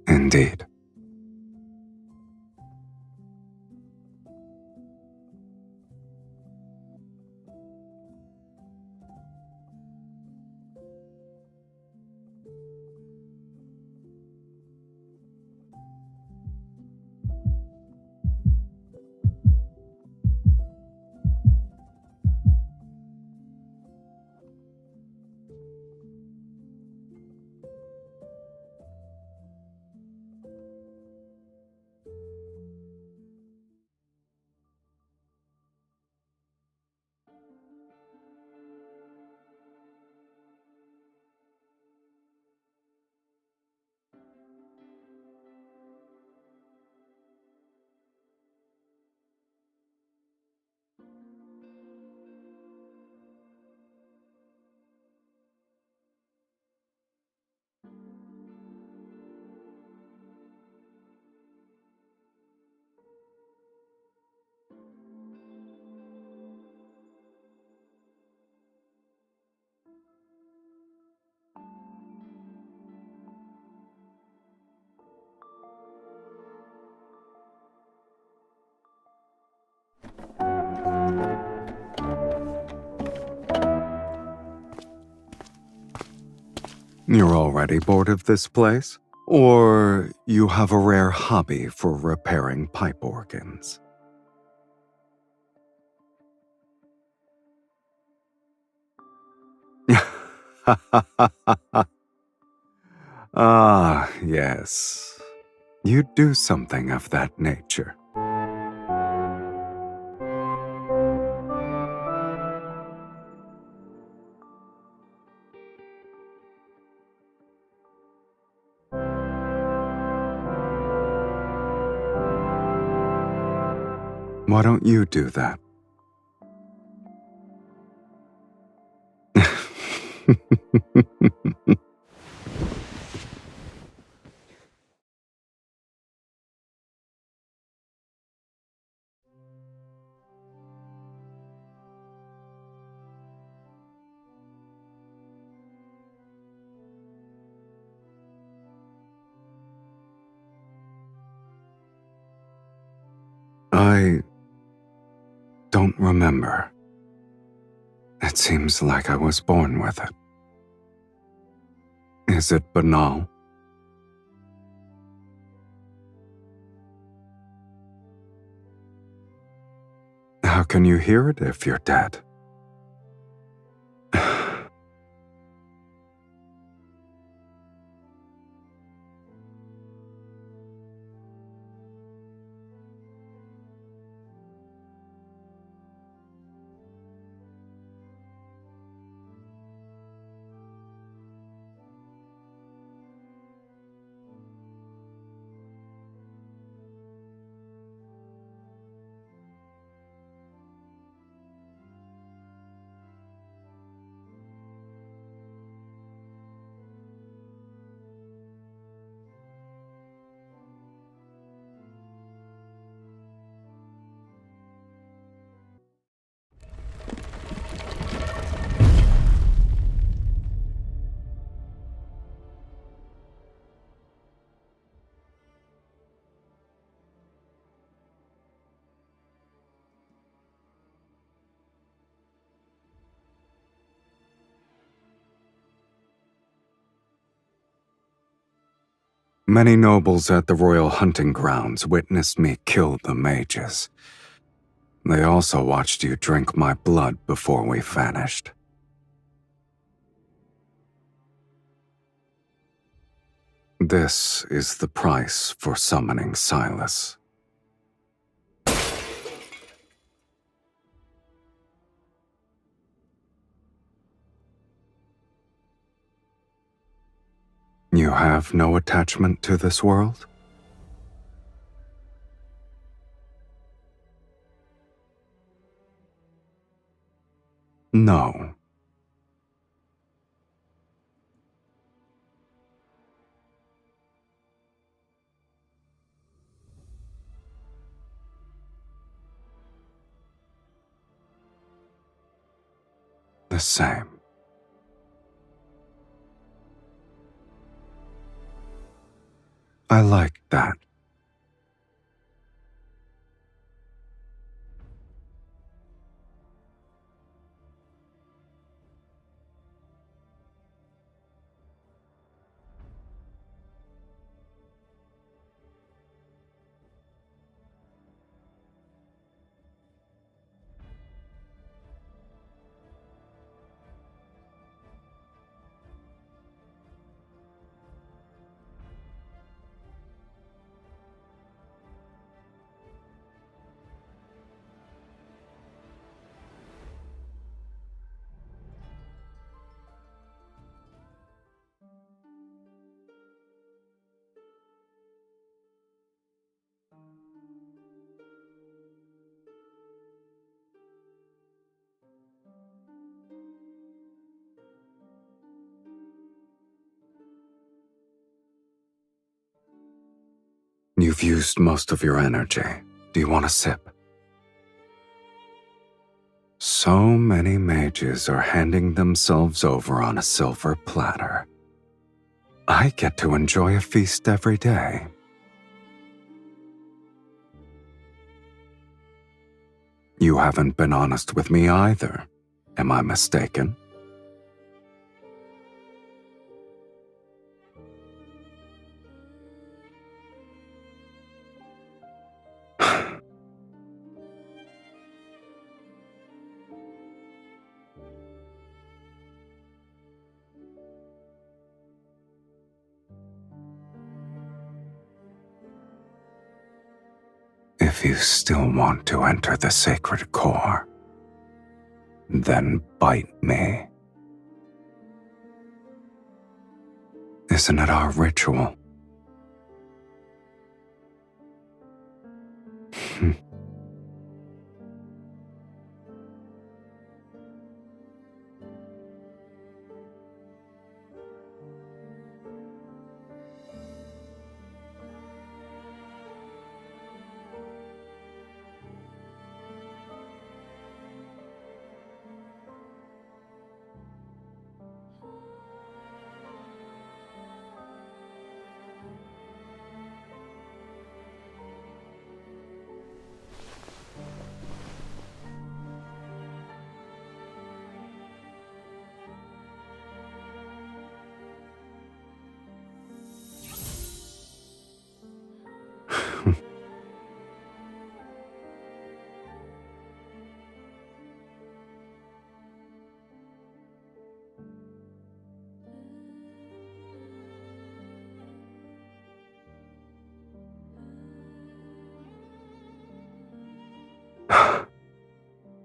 Speaker 3: Indeed. You're already bored of this place? Or you have a rare hobby for repairing pipe organs? Ah, yes. You do something of that nature. Why don't you do that? I don't remember. It seems like I was born with it. Is it banal? How can you hear it if you're dead? Many nobles at the royal hunting grounds witnessed me kill the mages. They also watched you drink my blood before we vanished. This is the price for summoning Sylus. You have no attachment to this world? No. The same. I like that. You've used most of your energy. Do you want a sip? So many mages are handing themselves over on a silver platter. I get to enjoy a feast every day. You haven't been honest with me either. Am I mistaken? If you still want to enter the sacred core, then bite me. Isn't it our ritual?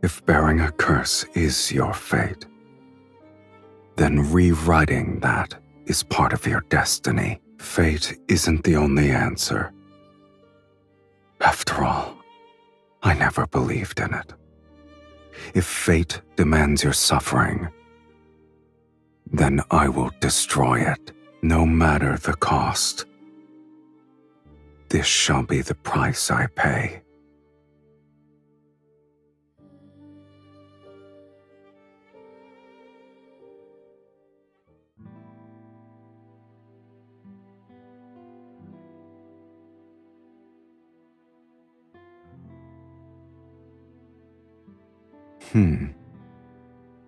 Speaker 3: If bearing a curse is your fate, then rewriting that is part of your destiny. Fate isn't the only answer. After all, I never believed in it. If fate demands your suffering, then I will destroy it, no matter the cost. This shall be the price I pay.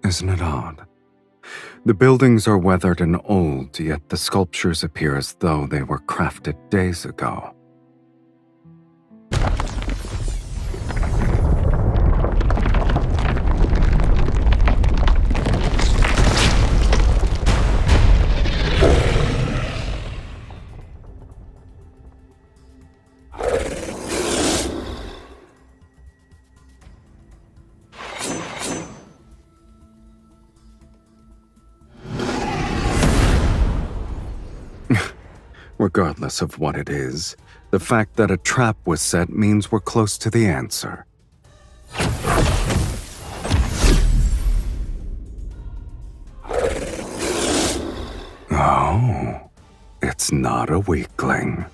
Speaker 3: Isn't it odd? The buildings are weathered and old, yet the sculptures appear as though they were crafted days ago. Regardless of what it is, the fact that a trap was set means we're close to the answer. Oh, it's not a weakling.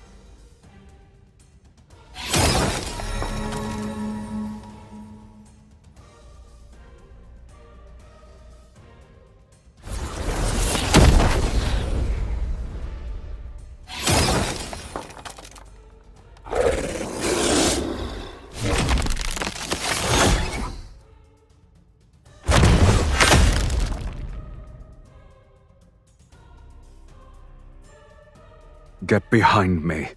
Speaker 3: Get behind me.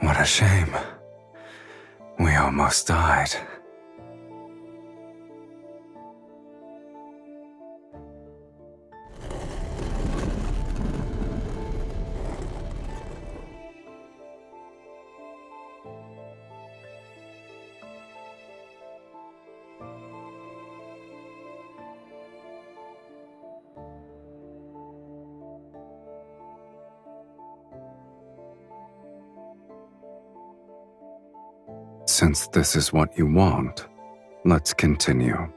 Speaker 3: What a shame. We almost died. Since this is what you want, let's continue.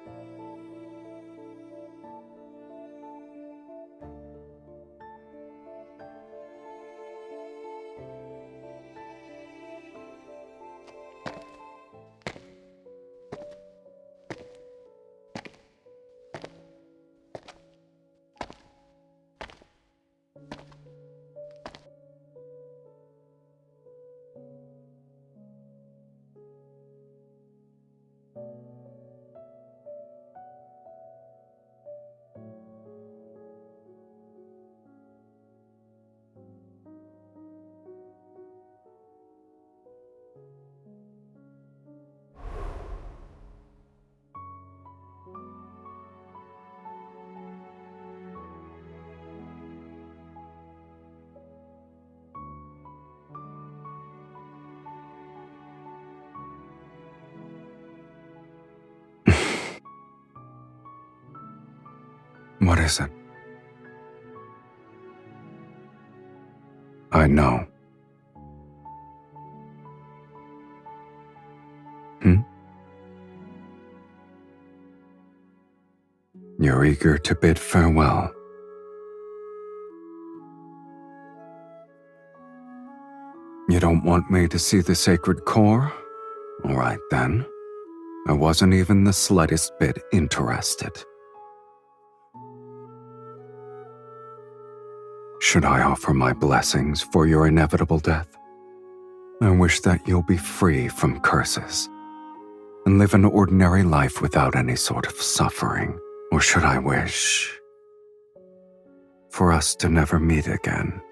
Speaker 3: What is it? I know. You're eager to bid farewell. You don't want me to see the sacred core? All right then. I wasn't even the slightest bit interested. Should I offer my blessings for your inevitable death? I wish that you'll be free from curses and live an ordinary life without any sort of suffering. Or should I wish for us to never meet again?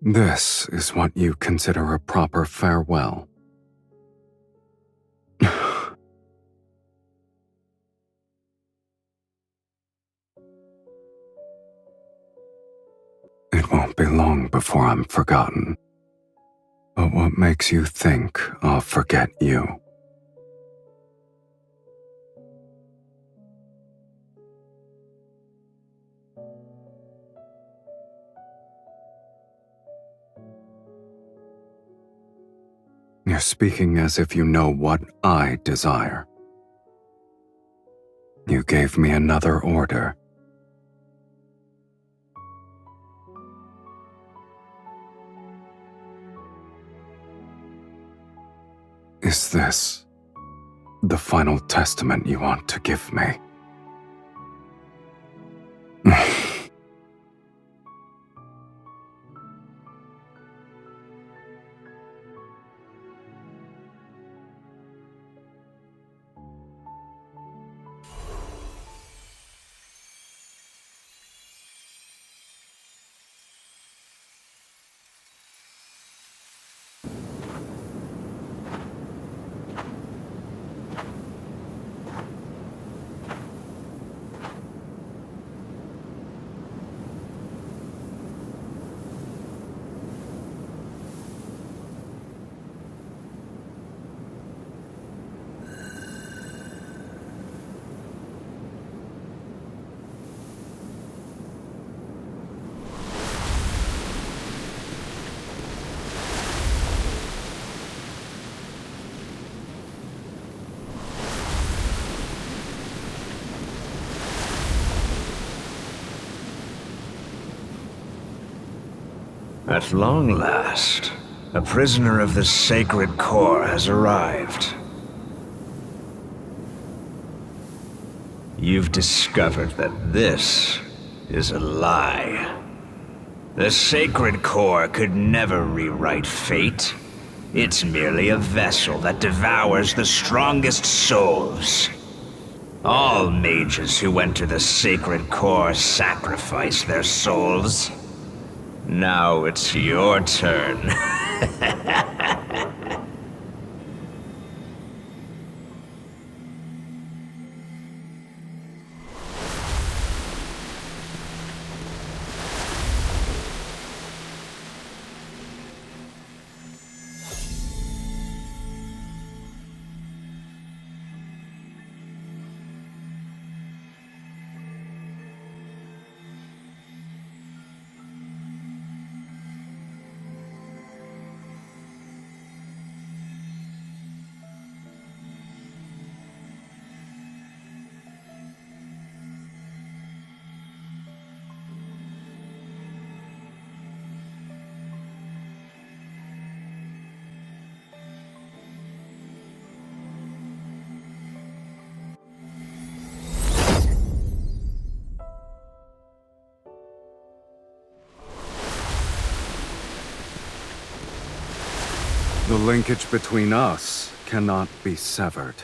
Speaker 3: This is what you consider a proper farewell. It won't be long before I'm forgotten. But what makes you think I'll forget you? You're speaking as if you know what I desire. You gave me another order. Is this the final testament you want to give me?
Speaker 12: At long last, a prisoner of the Sacred Core has arrived. You've discovered that this is a lie. The Sacred Core could never rewrite fate. It's merely a vessel that devours the strongest souls. All mages who enter the Sacred Core sacrifice their souls. Now it's your turn.
Speaker 3: The linkage between us cannot be severed.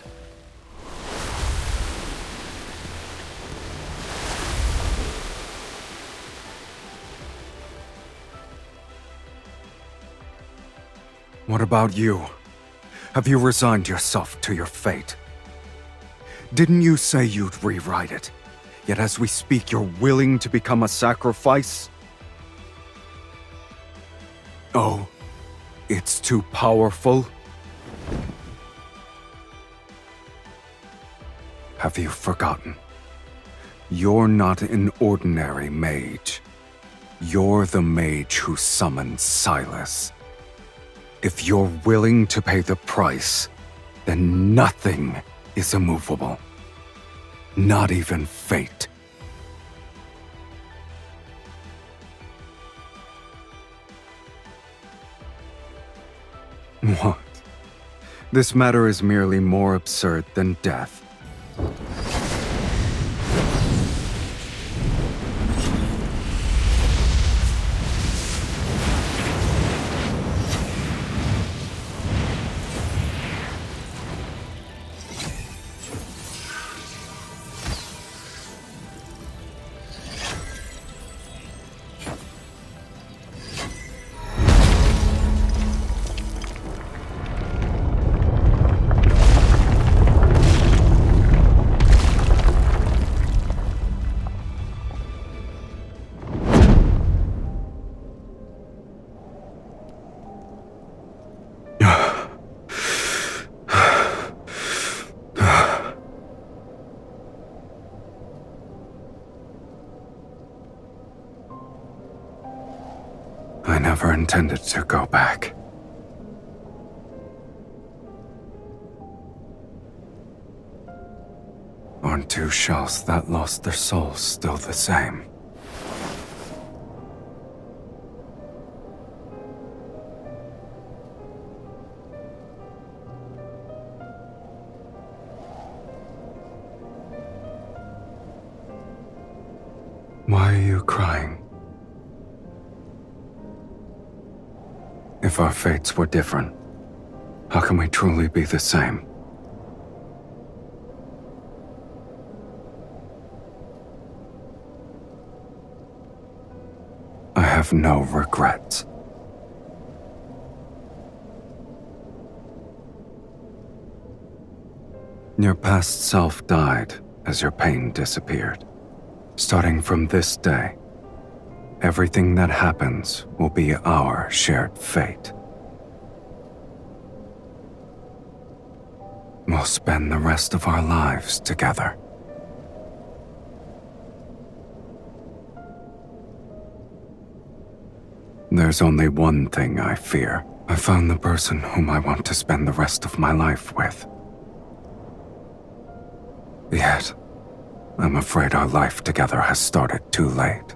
Speaker 3: What about you? Have you resigned yourself to your fate? Didn't you say you'd rewrite it? Yet as we speak, you're willing to become a sacrifice? Oh, it's too powerful? Have you forgotten? You're not an ordinary mage. You're the mage who summoned Sylus. If you're willing to pay the price, then nothing is immovable. Not even fate. What? This matter is merely more absurd than death. I never intended to go back. Aren't two shells that lost their souls still the same? Why are you crying? If our fates were different, how can we truly be the same? I have no regrets. Your past self died as your pain disappeared. Starting from this day, everything that happens will be our shared fate. We'll spend the rest of our lives together. There's only one thing I fear. I found the person whom I want to spend the rest of my life with. Yet, I'm afraid our life together has started too late.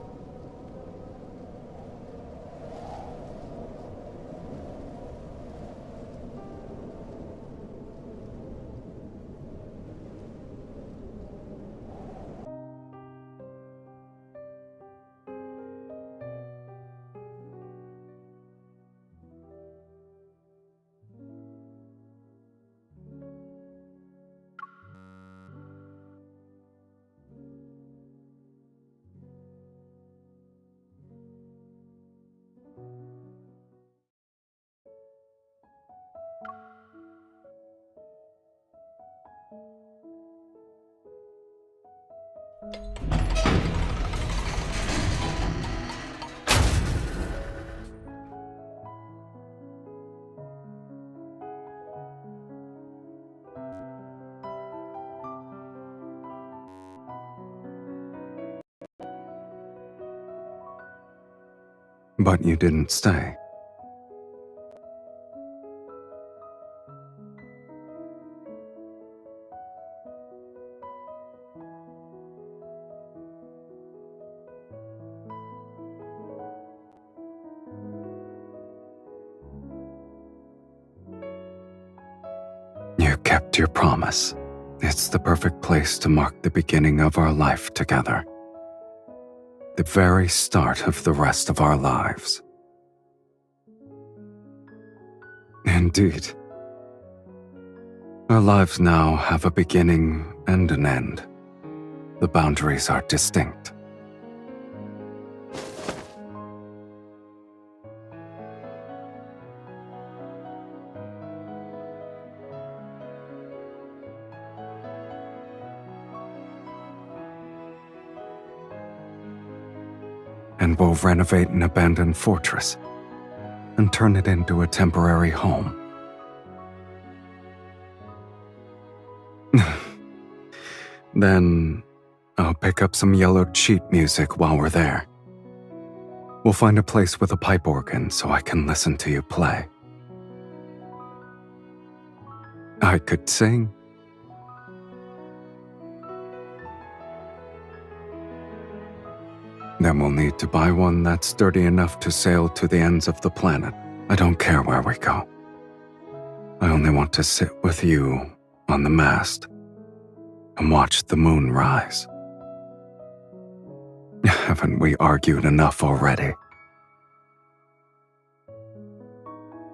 Speaker 3: But you didn't stay. You kept your promise. It's the perfect place to mark the beginning of our life together. The very start of the rest of our lives. Indeed. Our lives now have a beginning and an end. The boundaries are distinct. And we'll renovate an abandoned fortress and turn it into a temporary home. Then I'll pick up some yellowed sheet music while we're there. We'll find a place with a pipe organ so I can listen to you play. I could sing. Then we'll need to buy one that's sturdy enough to sail to the ends of the planet. I don't care where we go. I only want to sit with you on the mast and watch the moon rise. Haven't we argued enough already?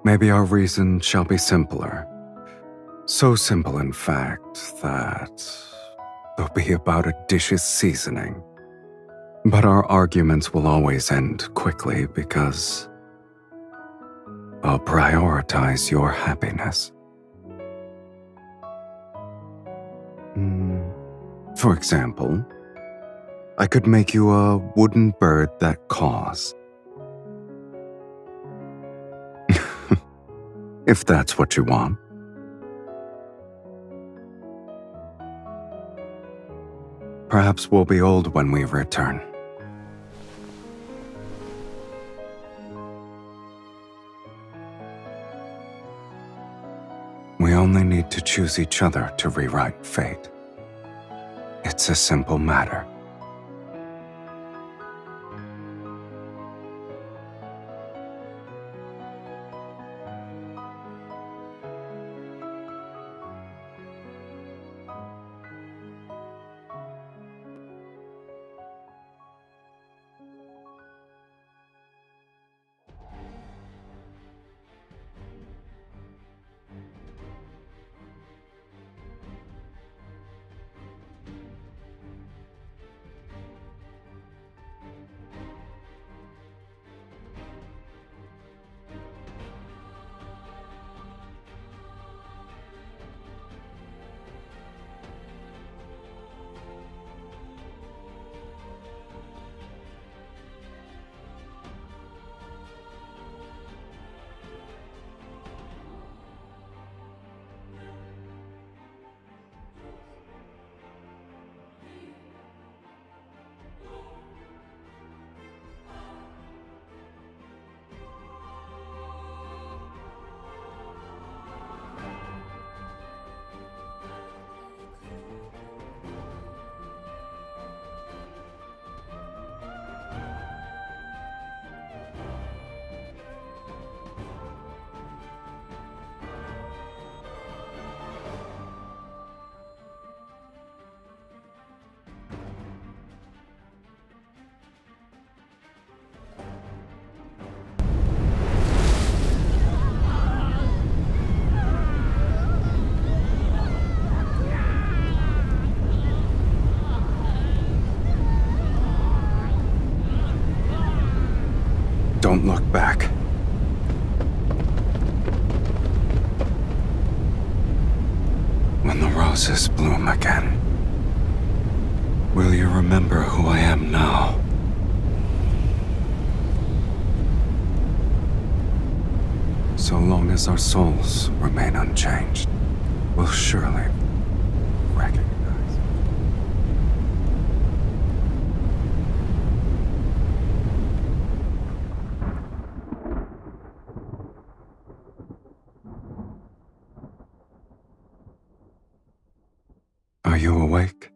Speaker 3: Maybe our reason shall be simpler. So simple, in fact, that they'll be about a dish's seasoning. But our arguments will always end quickly because I'll prioritize your happiness. For example, I could make you a wooden bird that caws. If that's what you want. Perhaps we'll be old when we return. We only need to choose each other to rewrite fate. It's a simple matter. Don't look back. When the roses bloom again, will you remember who I am now? So long as our souls remain unchanged, we'll surely recognize. Are you awake?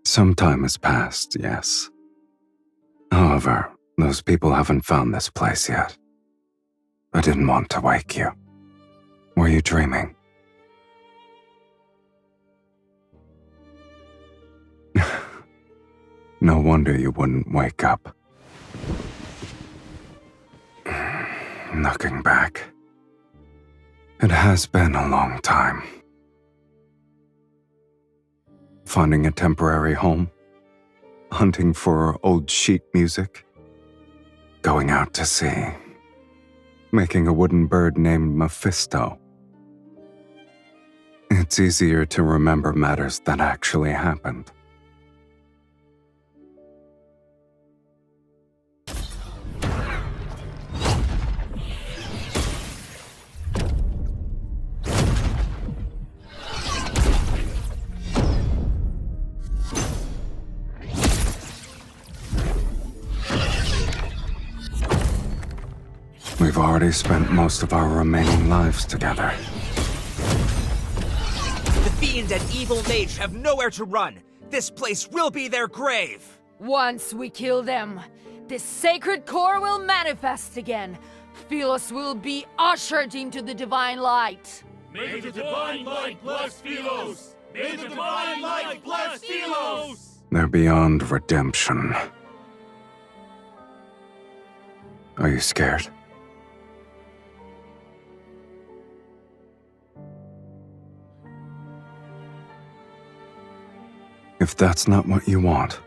Speaker 3: Some time has passed, yes. However, those people haven't found this place yet. I didn't want to wake you. Were you dreaming? No wonder you wouldn't wake up. Looking back, it has been a long time. Finding a temporary home, hunting for old sheet music, going out to sea, making a wooden bird named Mephisto. It's easier to remember matters that actually happened. We've already spent most of our remaining lives together.
Speaker 13: The fiend and evil mage have nowhere to run. This place will be their grave.
Speaker 1: Once we kill them, this sacred core will manifest again. Sylus will be ushered into the divine light.
Speaker 2: May the divine light bless Sylus! May the divine light bless Sylus!
Speaker 3: They're beyond redemption. Are you scared? If that's not what you want,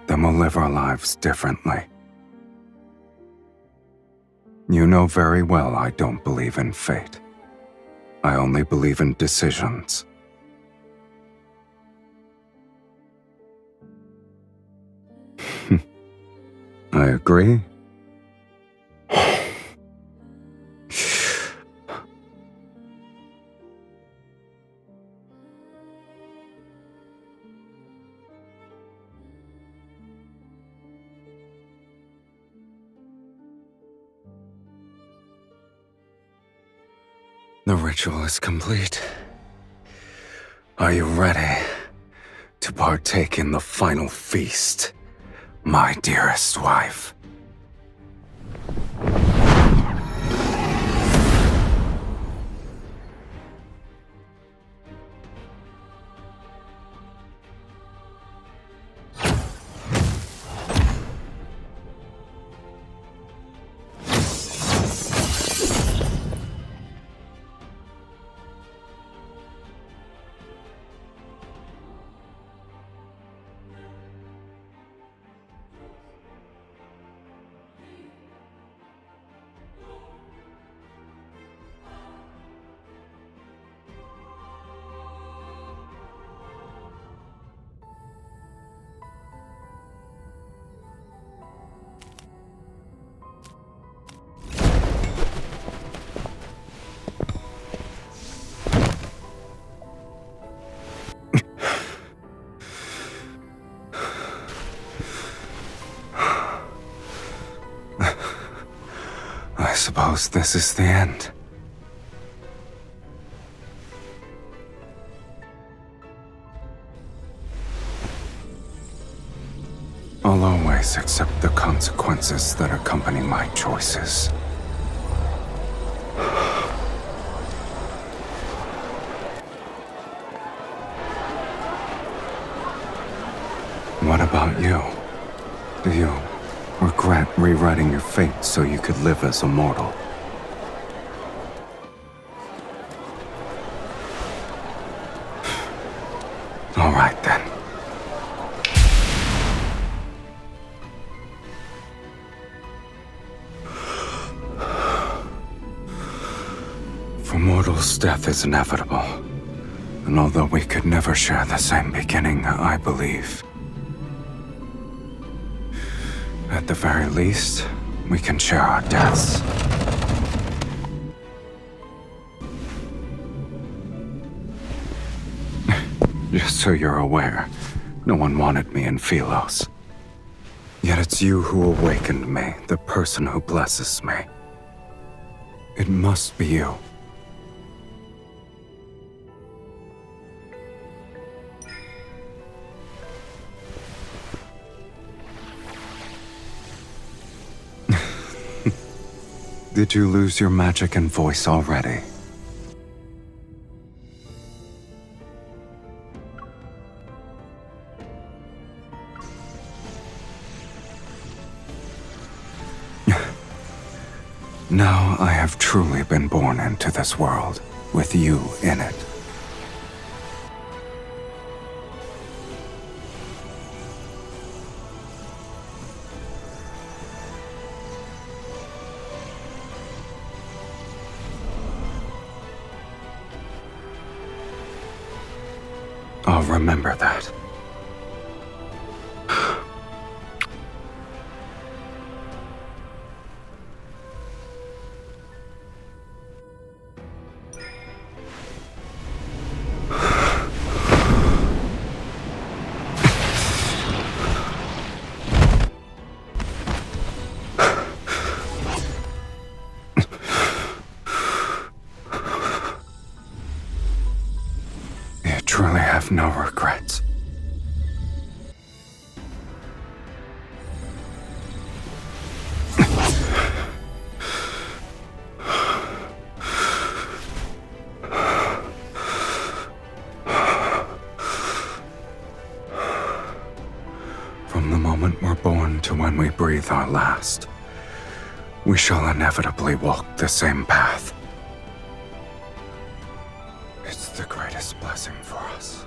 Speaker 3: then we'll live our lives differently. You know very well I don't believe in fate. I only believe in decisions. I agree. The ritual is complete. Are you ready to partake in the final feast, my dearest wife? I suppose this is the end. I'll always accept the consequences that accompany my choices. What about you? Do you regret rewriting your fate so you could live as a mortal? All right then. For mortals, death is inevitable. And although we could never share the same beginning, I believe, at the very least, we can share our deaths. Just so you're aware, no one wanted me in Sylus. Yet it's you who awakened me, the person who blesses me. It must be you. Did you lose your magic and voice already? Now I have truly been born into this world, with you in it. I'll remember that. You truly have no regrets. From the moment we're born to when we breathe our last, we shall inevitably walk the same path. It's the greatest blessing for us.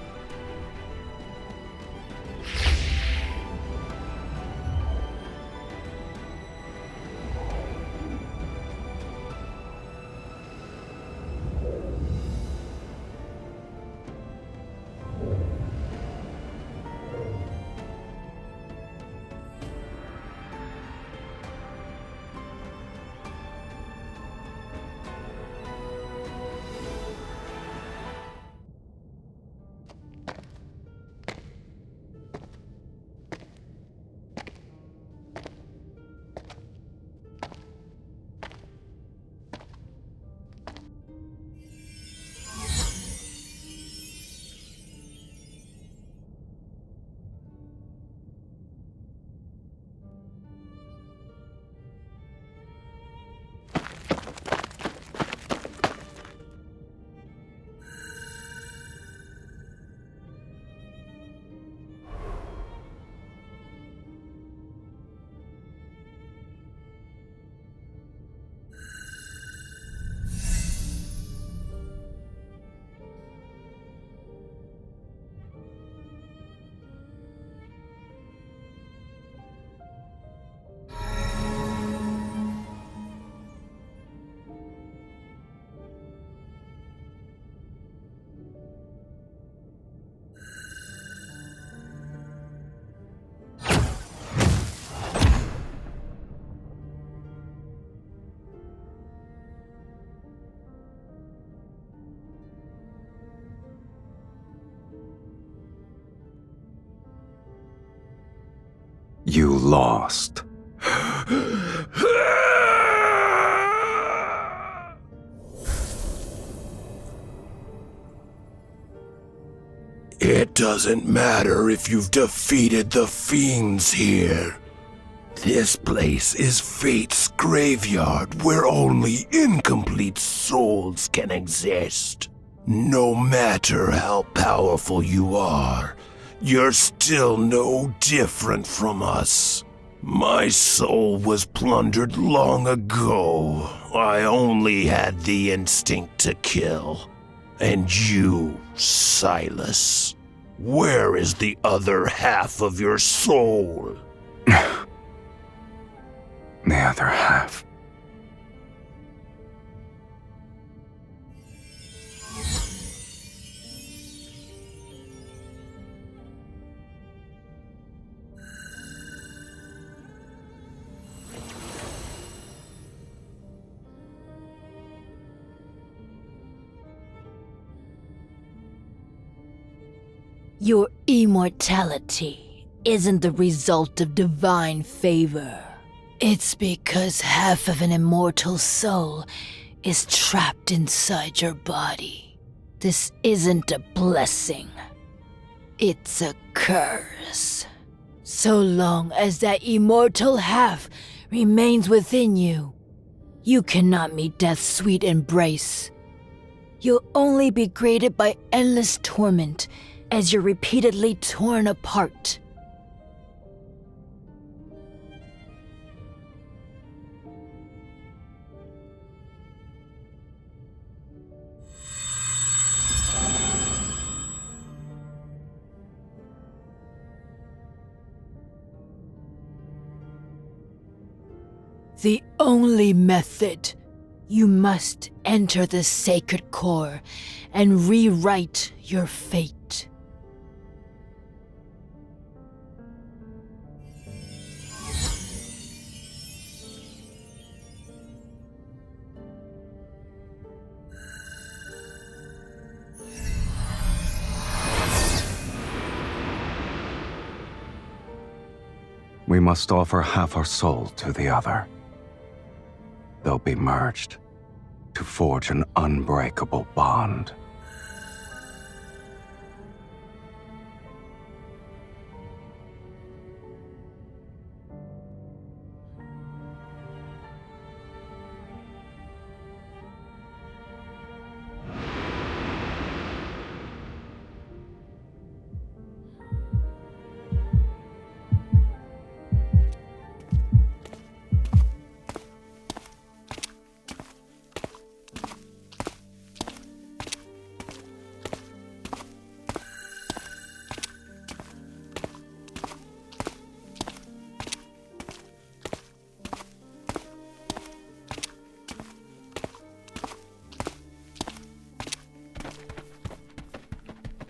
Speaker 3: You lost.
Speaker 4: It doesn't matter if you've defeated the fiends here. This place is Fate's graveyard where only incomplete souls can exist. No matter how powerful you are, you're still no different from us. My soul was plundered long ago. I only had the instinct to kill. And you, Sylus, where is the other half of your soul?
Speaker 3: The other half.
Speaker 10: Your immortality isn't the result of divine favor. It's because half of an immortal soul is trapped inside your body. This isn't a blessing. It's a curse. So long as that immortal half remains within you, you cannot meet death's sweet embrace. You'll only be graded by endless torment as you're repeatedly torn apart. The only method. You must enter the sacred core and rewrite your fate.
Speaker 3: We must offer half our soul to the other. They'll be merged to forge an unbreakable bond.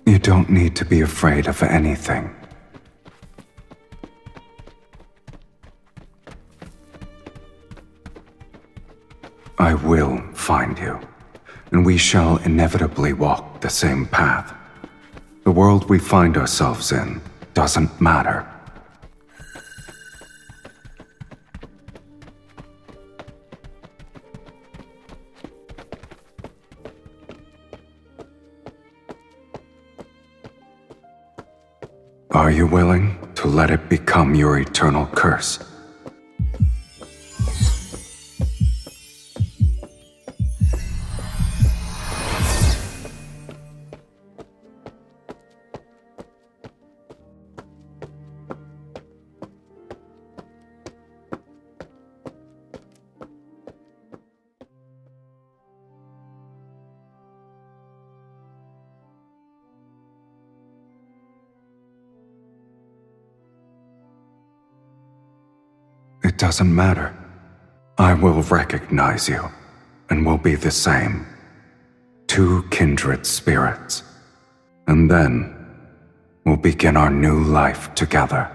Speaker 3: You don't need to be afraid of anything. I will find you, and we shall inevitably walk the same path. The world we find ourselves in doesn't matter. Are you willing to let it become your eternal curse? It doesn't matter. I will recognize you, and will be the same. Two kindred spirits. And then, we'll begin our new life together.